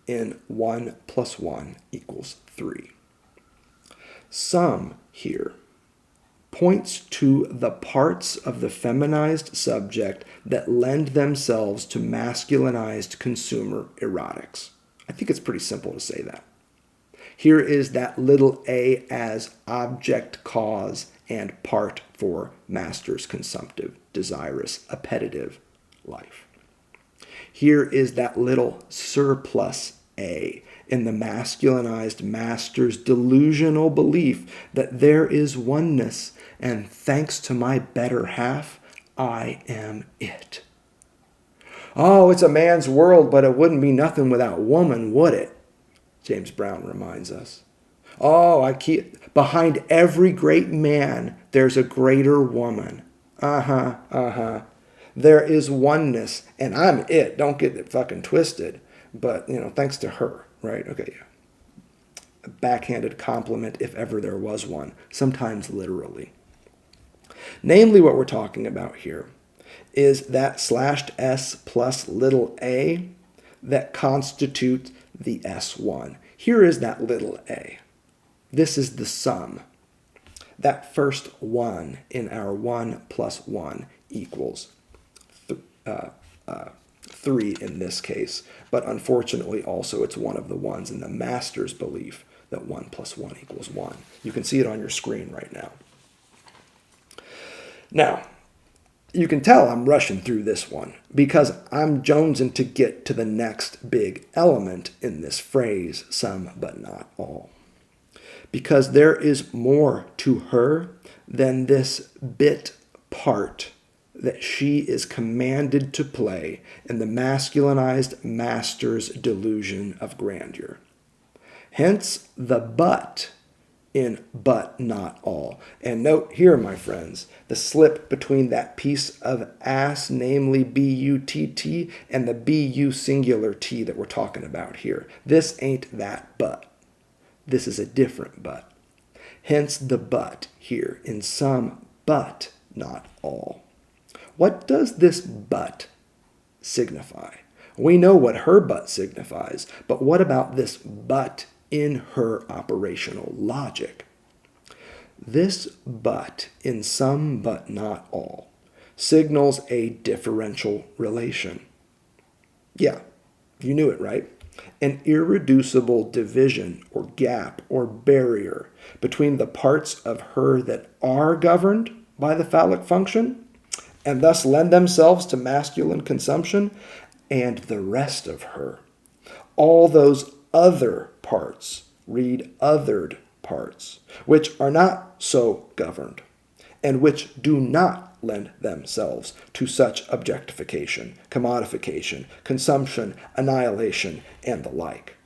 in 1 + 1 = 3. Some here points to the parts of the feminized subject that lend themselves to masculinized consumer erotics. I think it's pretty simple to say that. Here is that little a as object, cause, and part for master's consumptive, desirous, appetitive life. Here is that little surplus a in the masculinized master's delusional belief that there is oneness, and thanks to my better half, I am it. Oh, it's a man's world, but it wouldn't be nothing without woman, would it? James Brown reminds us. Oh, behind every great man, there's a greater woman. There is oneness, and I'm it. Don't get it fucking twisted. But, thanks to her, right? Okay, yeah. A backhanded compliment, if ever there was one, sometimes literally. Namely, what we're talking about here is that /s plus little a that constitute the S1. Here is that little a. This is the sum. That first one in our 1 + 1 = 3 in this case, but unfortunately also it's one of the ones in the master's belief that 1 + 1 = 1. You can see it on your screen right now. Now, you can tell I'm rushing through this one because I'm jonesing to get to the next big element in this phrase, some but not all. Because there is more to her than this bit part that she is commanded to play in the masculinized master's delusion of grandeur. Hence the but in but not all. And note here, my friends, the slip between that piece of ass, namely B-U-T-T, and the B-U singular T that we're talking about here. This ain't that but. This is a different but. Hence the but here in some but not all. What does this but signify? We know what her but signifies, but what about this but in her operational logic? This but in some but not all signals a differential relation. Yeah, you knew it, right? An irreducible division or gap or barrier between the parts of her that are governed by the phallic function and thus lend themselves to masculine consumption, and the rest of her. All those other parts, read othered parts, which are not so governed, and which do not lend themselves to such objectification, commodification, consumption, annihilation, and the like.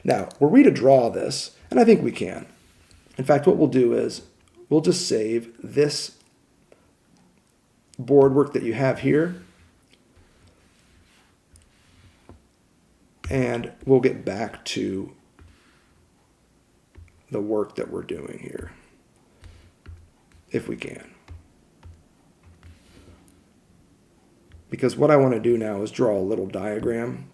Now, were we to draw this, and I think we can. In fact, what we'll do is we'll just save this board work that you have here and we'll get back to the work that we're doing here, if we can. Because what I want to do now is draw a little diagram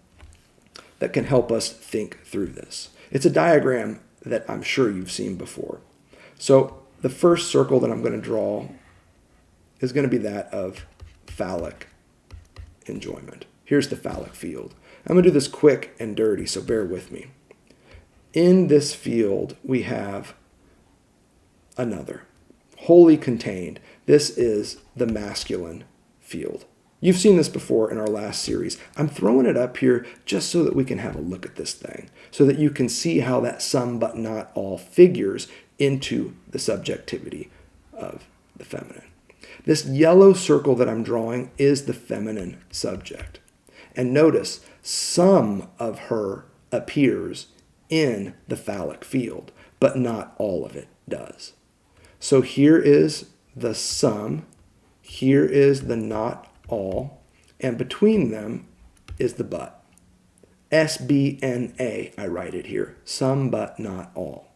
that can help us think through this. It's a diagram that I'm sure you've seen before. So the first circle that I'm going to draw is going to be that of phallic enjoyment. Here's the phallic field. I'm going to do this quick and dirty, so bear with me. In this field, we have another, wholly contained. This is the masculine field. You've seen this before in our last series. I'm throwing it up here just so that we can have a look at this thing, so that you can see how that some but not all figures into the subjectivity of the feminine. This yellow circle that I'm drawing is the feminine subject. And notice, some of her appears in the phallic field, but not all of it does. So here is the some, here is the not all, and between them is the but. SBNA, I write it here, some but not all.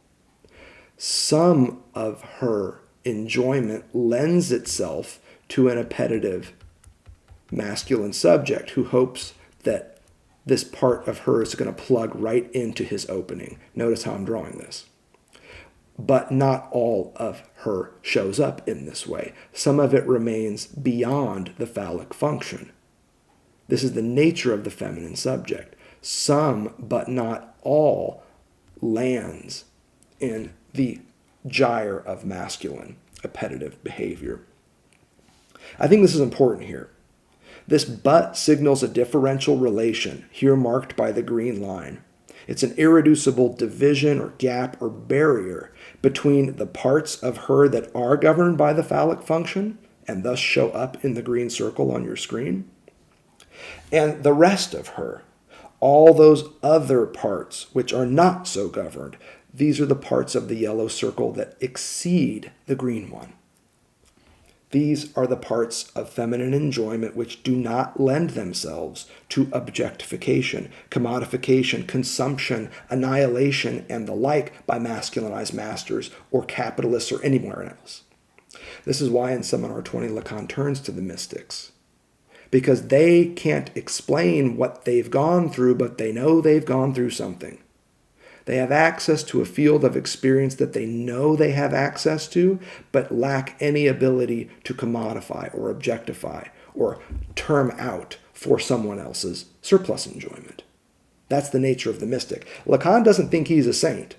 Some of her enjoyment lends itself to an appetitive masculine subject who hopes that this part of her is going to plug right into his opening. Notice how I'm drawing this. But not all of her shows up in this way. Some of it remains beyond the phallic function. This is the nature of the feminine subject. Some, but not all, lands in the gyre of masculine appetitive behavior. I think this is important here. This but signals a differential relation, here marked by the green line. It's an irreducible division or gap or barrier between the parts of her that are governed by the phallic function and thus show up in the green circle on your screen, and the rest of her, all those other parts which are not so governed. These are the parts of the yellow circle that exceed the green one. These are the parts of feminine enjoyment which do not lend themselves to objectification, commodification, consumption, annihilation, and the like by masculinized masters or capitalists or anywhere else. This is why in Seminar 20 Lacan turns to the mystics, because they can't explain what they've gone through, but they know they've gone through something. They have access to a field of experience that they know they have access to, but lack any ability to commodify or objectify or term out for someone else's surplus enjoyment. That's the nature of the mystic. Lacan doesn't think he's a saint,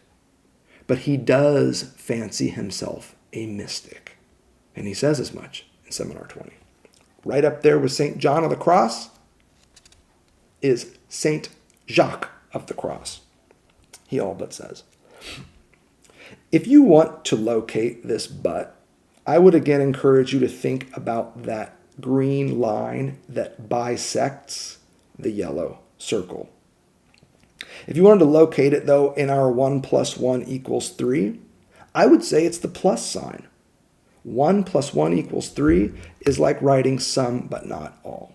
but he does fancy himself a mystic. And he says as much in Seminar 20. Right up there with St. John of the Cross is St. Jacques of the Cross. He all but says. If you want to locate this but, I would again encourage you to think about that green line that bisects the yellow circle. If you wanted to locate it, though, in our 1 + 1 = 3, I would say it's the plus sign. 1 + 1 = 3 is like writing some but not all.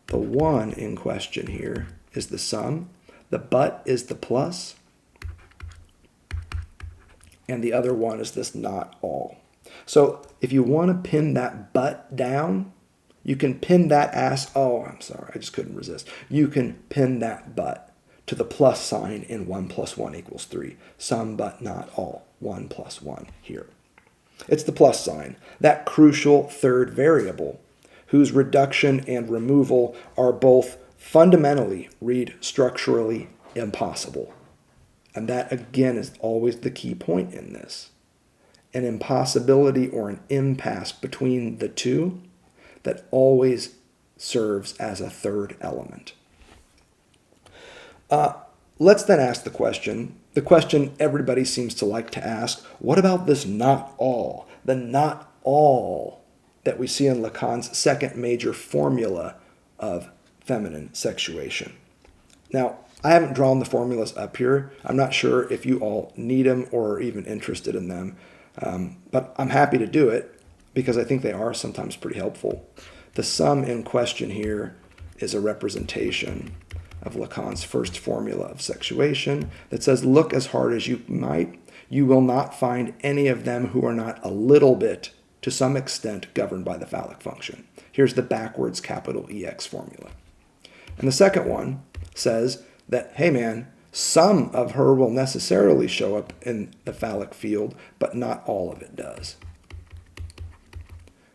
The 1 in question here is the sum, the but is the plus, and the other one is this not all. So if you want to pin that but down, you can pin that You can pin that but to the plus sign in 1 + 1 = 3. Some but not all, 1 + 1 here. It's the plus sign, that crucial third variable, whose reduction and removal are both fundamentally, read structurally, impossible. And that, again, is always the key point in this. An impossibility or an impasse between the two that always serves as a third element. Let's then ask the question everybody seems to like to ask, what about this not all? The not all that we see in Lacan's second major formula of feminine sexuation. Now, I haven't drawn the formulas up here. I'm not sure if you all need them or are even interested in them, but I'm happy to do it because I think they are sometimes pretty helpful. The sum in question here is a representation of Lacan's first formula of sexuation that says, look as hard as you might, you will not find any of them who are not a little bit, to some extent, governed by the phallic function. Here's the backwards capital EX formula. And the second one says that, hey man, some of her will necessarily show up in the phallic field, but not all of it does.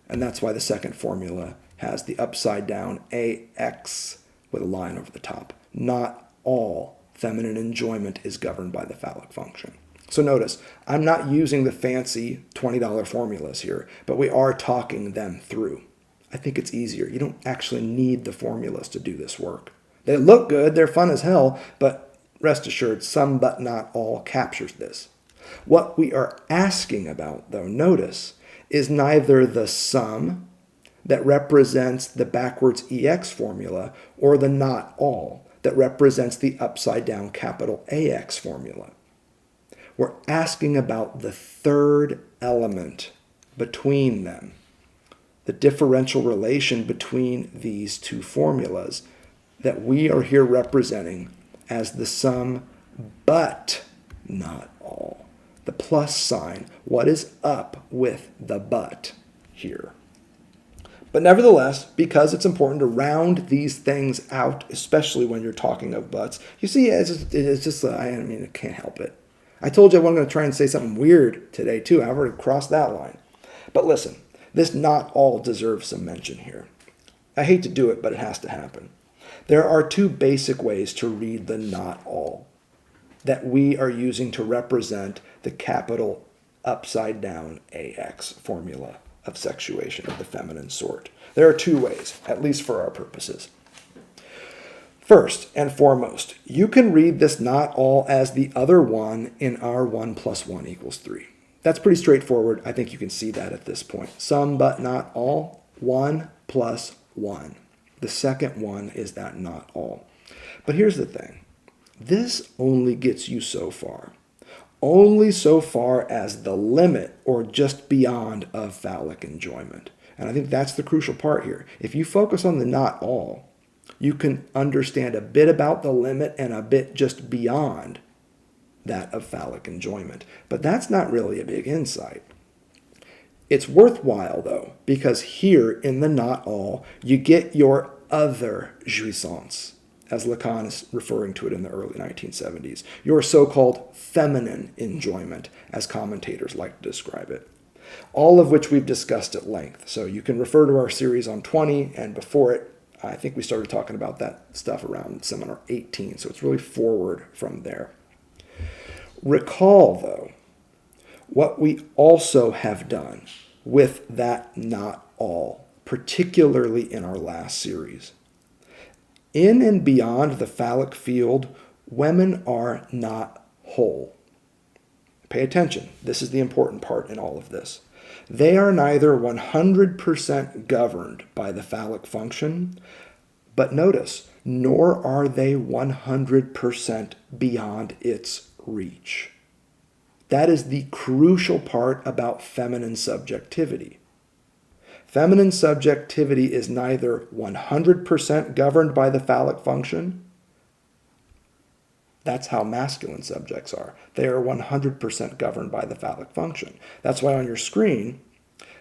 And that's why the second formula has the upside down AX with a line over the top. Not all feminine enjoyment is governed by the phallic function. So notice, I'm not using the fancy $20 formulas here, but we are talking them through. I think it's easier. You don't actually need the formulas to do this work. They look good, they're fun as hell, but rest assured, some but not all captures this. What we are asking about, though, notice, is neither the sum that represents the backwards EX formula or the not all that represents the upside down capital AX formula. We're asking about the third element between them, the differential relation between these two formulas that we are here representing as the sum but not all. The plus sign, what is up with the but here? But nevertheless, because it's important to round these things out, especially when you're talking of buts, you see, I can't help it. I told you I wasn't going to try and say something weird today, too. I've already crossed that line. But listen, this not all deserves some mention here. I hate to do it, but it has to happen. There are two basic ways to read the not all that we are using to represent the capital upside down AX formula of sexuation of the feminine sort. There are two ways, at least for our purposes. First and foremost, you can read this not all as the other one in our 1 + 1 = 3. That's pretty straightforward. I think you can see that at this point. Some but not all, 1 + 1. The second one is that not all. But here's the thing. This only gets you so far. Only so far as the limit or just beyond of phallic enjoyment. And I think that's the crucial part here. If you focus on the not all, you can understand a bit about the limit and a bit just beyond that of phallic enjoyment. But that's not really a big insight. It's worthwhile, though, because here in the not all, you get your other jouissance, as Lacan is referring to it in the early 1970s, your so-called feminine enjoyment, as commentators like to describe it, all of which we've discussed at length. So you can refer to our series on 20, and before it, I think we started talking about that stuff around seminar 18, so it's really forward from there. Recall, though, what we also have done with that not all, particularly in our last series. In and beyond the phallic field, women are not whole. Pay attention. This is the important part in all of this. They are neither 100% governed by the phallic function, but notice, nor are they 100% beyond its reach. That is the crucial part about feminine subjectivity. Feminine subjectivity is neither 100% governed by the phallic function. That's how masculine subjects are. They are 100% governed by the phallic function. That's why on your screen,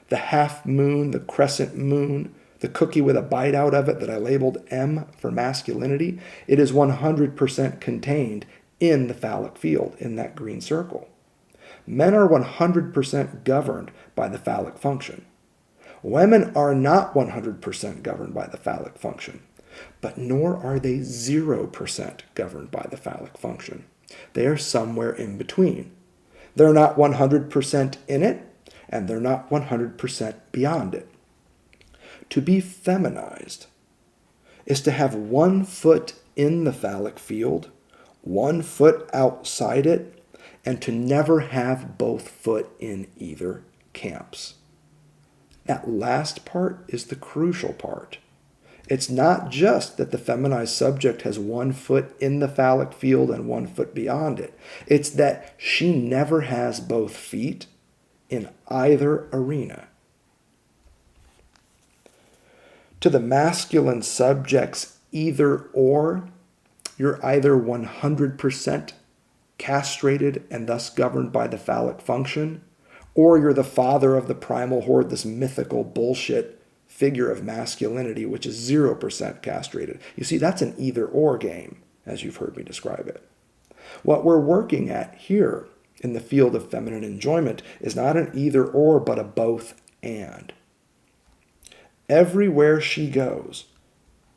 the half moon, the crescent moon, the cookie with a bite out of it that I labeled M for masculinity, it is 100% contained in the phallic field, in that green circle. Men are 100% governed by the phallic function. Women are not 100% governed by the phallic function, but nor are they 0% governed by the phallic function. They are somewhere in between. They're not 100% in it, and they're not 100% beyond it. To be feminized is to have 1 foot in the phallic field, 1 foot outside it, and to never have both foot in either camps. That last part is the crucial part. It's not just that the feminized subject has 1 foot in the phallic field and 1 foot beyond it. It's that she never has both feet in either arena. To the masculine subject's either or, you're either 100% castrated and thus governed by the phallic function, or you're the father of the primal horde, this mythical bullshit figure of masculinity, which is 0% castrated. You see, that's an either or game, as you've heard me describe it. What we're working at here in the field of feminine enjoyment is not an either or, but a both and. Everywhere she goes,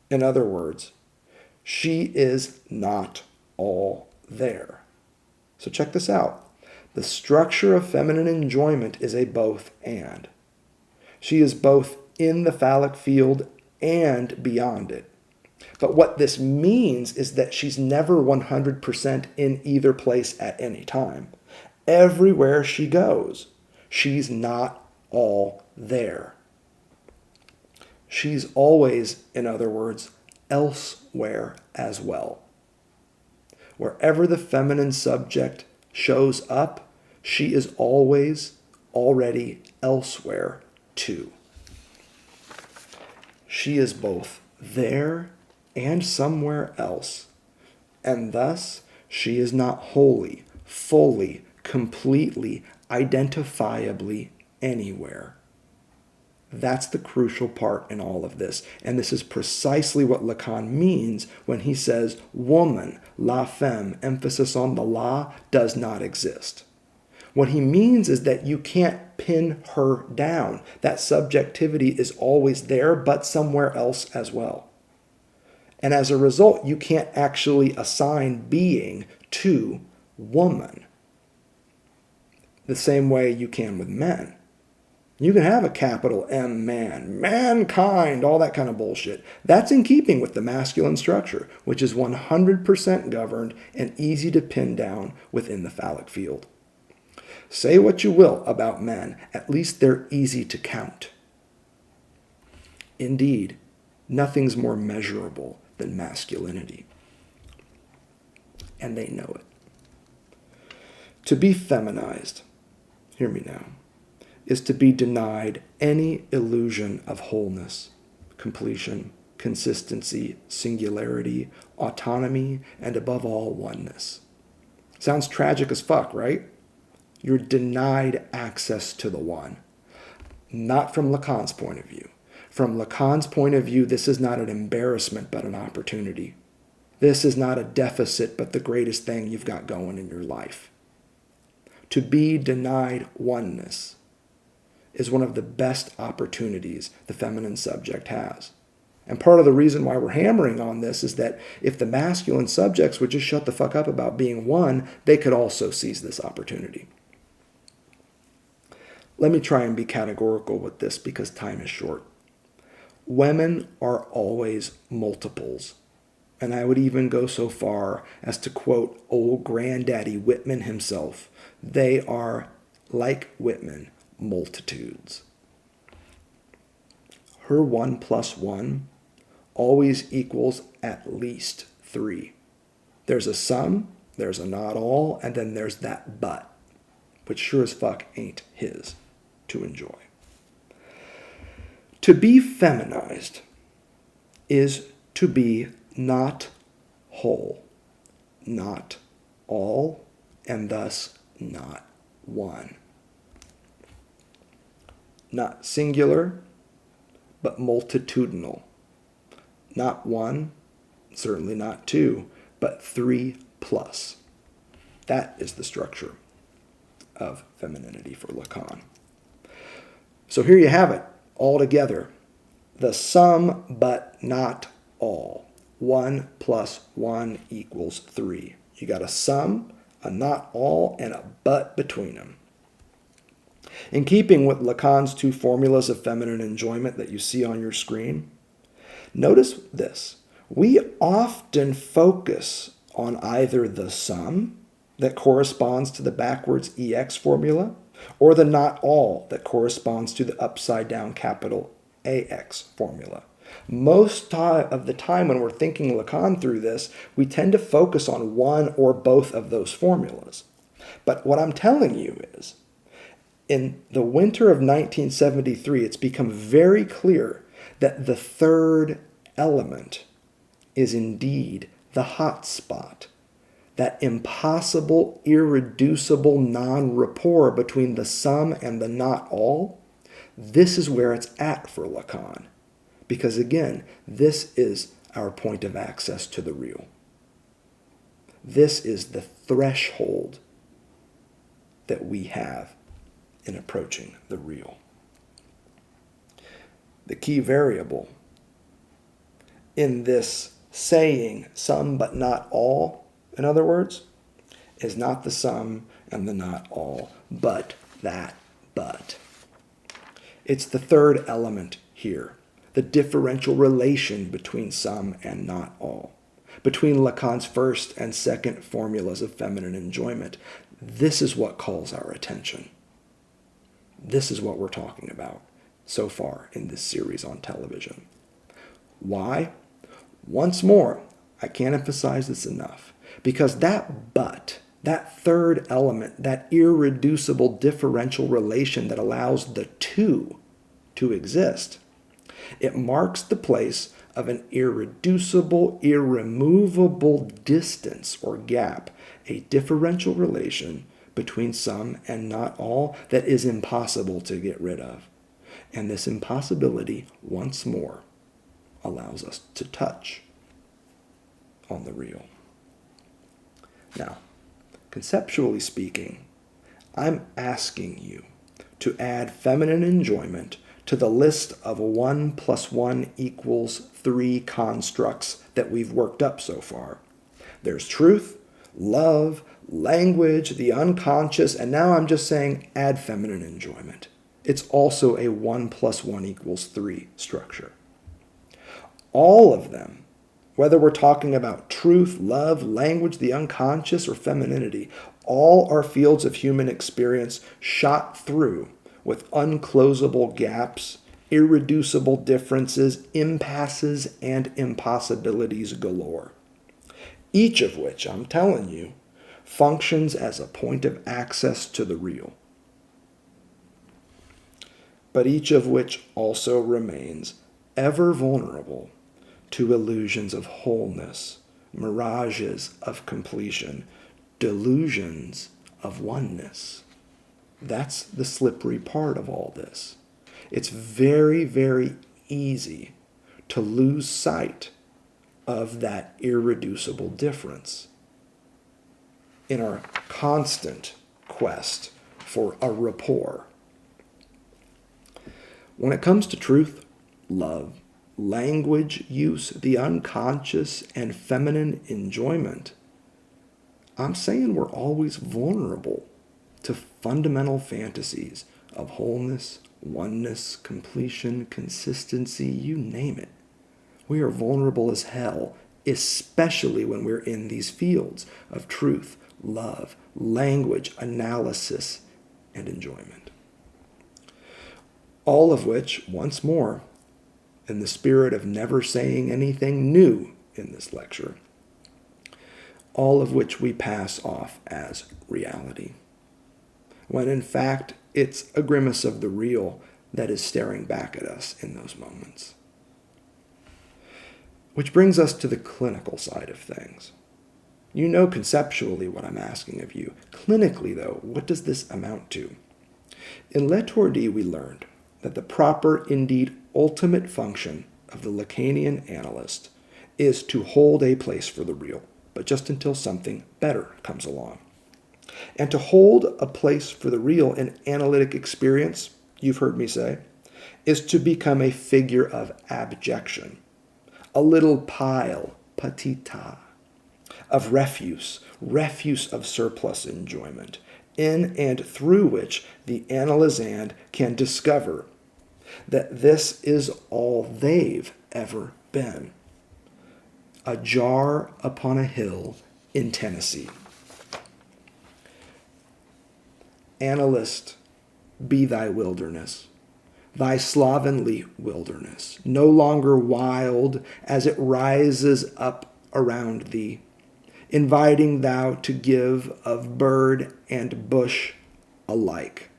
in other words, she is not all there. So check this out. The structure of feminine enjoyment is a both and. She is both in the phallic field and beyond it. But what this means is that she's never 100% in either place at any time. Everywhere she goes, she's not all there. She's always, in other words, elsewhere as well. Wherever the feminine subject shows up, she is always already elsewhere too. She is both there and somewhere else, and thus she is not wholly, fully, completely, identifiably anywhere. That's the crucial part in all of this. And this is precisely what Lacan means when he says woman, la femme, emphasis on the la, does not exist. What he means is that you can't pin her down. That subjectivity is always there, but somewhere else as well. And as a result, you can't actually assign being to woman the same way you can with men. You can have a capital M man, mankind, all that kind of bullshit. That's in keeping with the masculine structure, which is 100% governed and easy to pin down within the phallic field. Say what you will about men, at least they're easy to count. Indeed, nothing's more measurable than masculinity. And they know it. To be feminized, hear me now, is to be denied any illusion of wholeness, completion, consistency, singularity, autonomy, and above all, oneness. Sounds tragic as fuck, right? You're denied access to the one. Not from Lacan's point of view. From Lacan's point of view, this is not an embarrassment, but an opportunity. This is not a deficit, but the greatest thing you've got going in your life. To be denied oneness is one of the best opportunities the feminine subject has. And part of the reason why we're hammering on this is that if the masculine subjects would just shut the fuck up about being one, they could also seize this opportunity. Let me try and be categorical with this because time is short. Women are always multiples. And I would even go so far as to quote old granddaddy Whitman himself. They are, like Whitman, multitudes. Her 1 plus 1 always equals at least 3. There's a sum, there's a not all, and then there's that but, which sure as fuck ain't his to enjoy. To be feminized is to be not whole, not all, and thus not one. Not singular, but multitudinal. Not one, certainly not two, but 3 plus. That is the structure of femininity for Lacan. So here you have it, all together. The sum, but not all. 1 plus 1 equals 3. You got a sum, a not all, and a but between them. In keeping with Lacan's 2 formulas of feminine enjoyment that you see on your screen, notice this. We often focus on either the sum that corresponds to the backwards EX formula or the not all that corresponds to the upside down capital AX formula. Most of the time when we're thinking Lacan through this, we tend to focus on one or both of those formulas. But what I'm telling you is, in the winter of 1973, it's become very clear that the third element is indeed the hot spot, that impossible, irreducible non-rapport between the sum and the not all. This is where it's at for Lacan. Because again, this is our point of access to the real. This is the threshold that we have in approaching the real. The key variable in this saying some but not all, in other words, is not the some and the not all, but that but. It's the third element here, the differential relation between some and not all, between Lacan's first and second formulas of feminine enjoyment. This is what calls our attention. This is what we're talking about so far in this series on television. Why? Once more, I can't emphasize this enough, because that but, that third element, that irreducible differential relation that allows the two to exist, it marks the place of an irreducible, irremovable distance or gap, a differential relation between some and not all that is impossible to get rid of. And this impossibility, once more, allows us to touch on the real. Now, conceptually speaking, I'm asking you to add feminine enjoyment to the list of 1 + 1 = 3 constructs that we've worked up so far. There's truth, love, language, the unconscious, and now I'm just saying add feminine enjoyment. It's also a 1 + 1 = 3 structure. All of them, whether we're talking about truth, love, language, the unconscious, or femininity, all are fields of human experience shot through with unclosable gaps, irreducible differences, impasses, and impossibilities galore. Each of which, I'm telling you, functions as a point of access to the real. But each of which also remains ever vulnerable to illusions of wholeness, mirages of completion, delusions of oneness. That's the slippery part of all this. It's very, very easy to lose sight of that irreducible difference in our constant quest for a rapport. When it comes to truth, love, language use, the unconscious, and feminine enjoyment, I'm saying we're always vulnerable to fundamental fantasies of wholeness, oneness, completion, consistency, you name it. We are vulnerable as hell, especially when we're in these fields of truth, love, language, analysis, and enjoyment. All of which, once more, in the spirit of never saying anything new in this lecture, all of which we pass off as reality, when in fact it's a grimace of the real that is staring back at us in those moments. Which brings us to the clinical side of things. You know conceptually what I'm asking of you. Clinically, though, what does this amount to? In III-IVb, we learned that the proper, indeed ultimate function of the Lacanian analyst is to hold a place for the real, but just until something better comes along. And to hold a place for the real in analytic experience, you've heard me say, is to become a figure of abjection, a little pile, patita, of refuse of surplus enjoyment, in and through which the analysand can discover that this is all they've ever been. A jar upon a hill in Tennessee. Analyst, be thy wilderness, thy slovenly wilderness, no longer wild as it rises up around thee, inviting thou to give of bird and bush alike.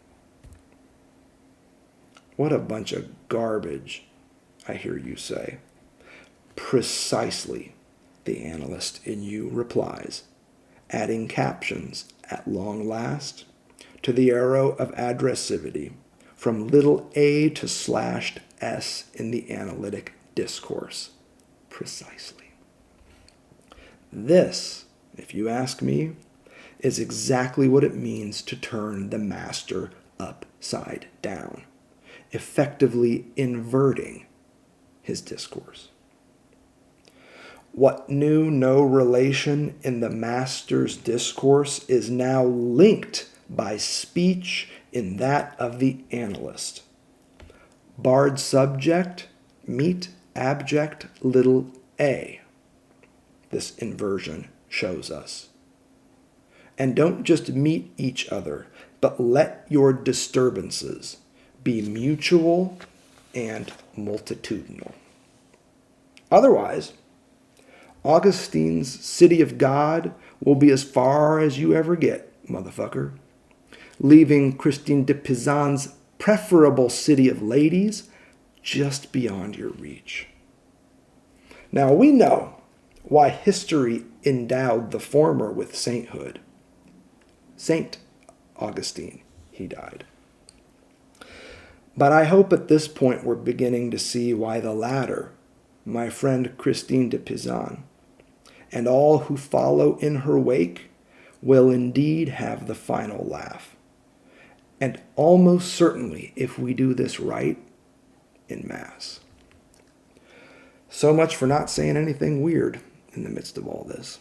What a bunch of garbage I hear you say. Precisely, the analyst in you replies, adding captions at long last to the arrow of addressivity from little a to slashed s in the analytic discourse. Precisely. This, if you ask me, is exactly what it means to turn the master upside down, effectively inverting his discourse. What knew no relation in the master's discourse is now linked by speech in that of the analyst. Barred subject meet abject little a, this inversion shows us. And don't just meet each other, but let your disturbances be mutual and multitudinal. Otherwise, Augustine's city of God will be as far as you ever get, motherfucker, leaving Christine de Pizan's preferable city of ladies just beyond your reach. Now we know why history endowed the former with sainthood. Saint Augustine, he died. But I hope at this point we're beginning to see why the latter, my friend Christine de Pizan, and all who follow in her wake will indeed have the final laugh. And almost certainly, if we do this right, in Mass. So much for not saying anything weird in the midst of all this.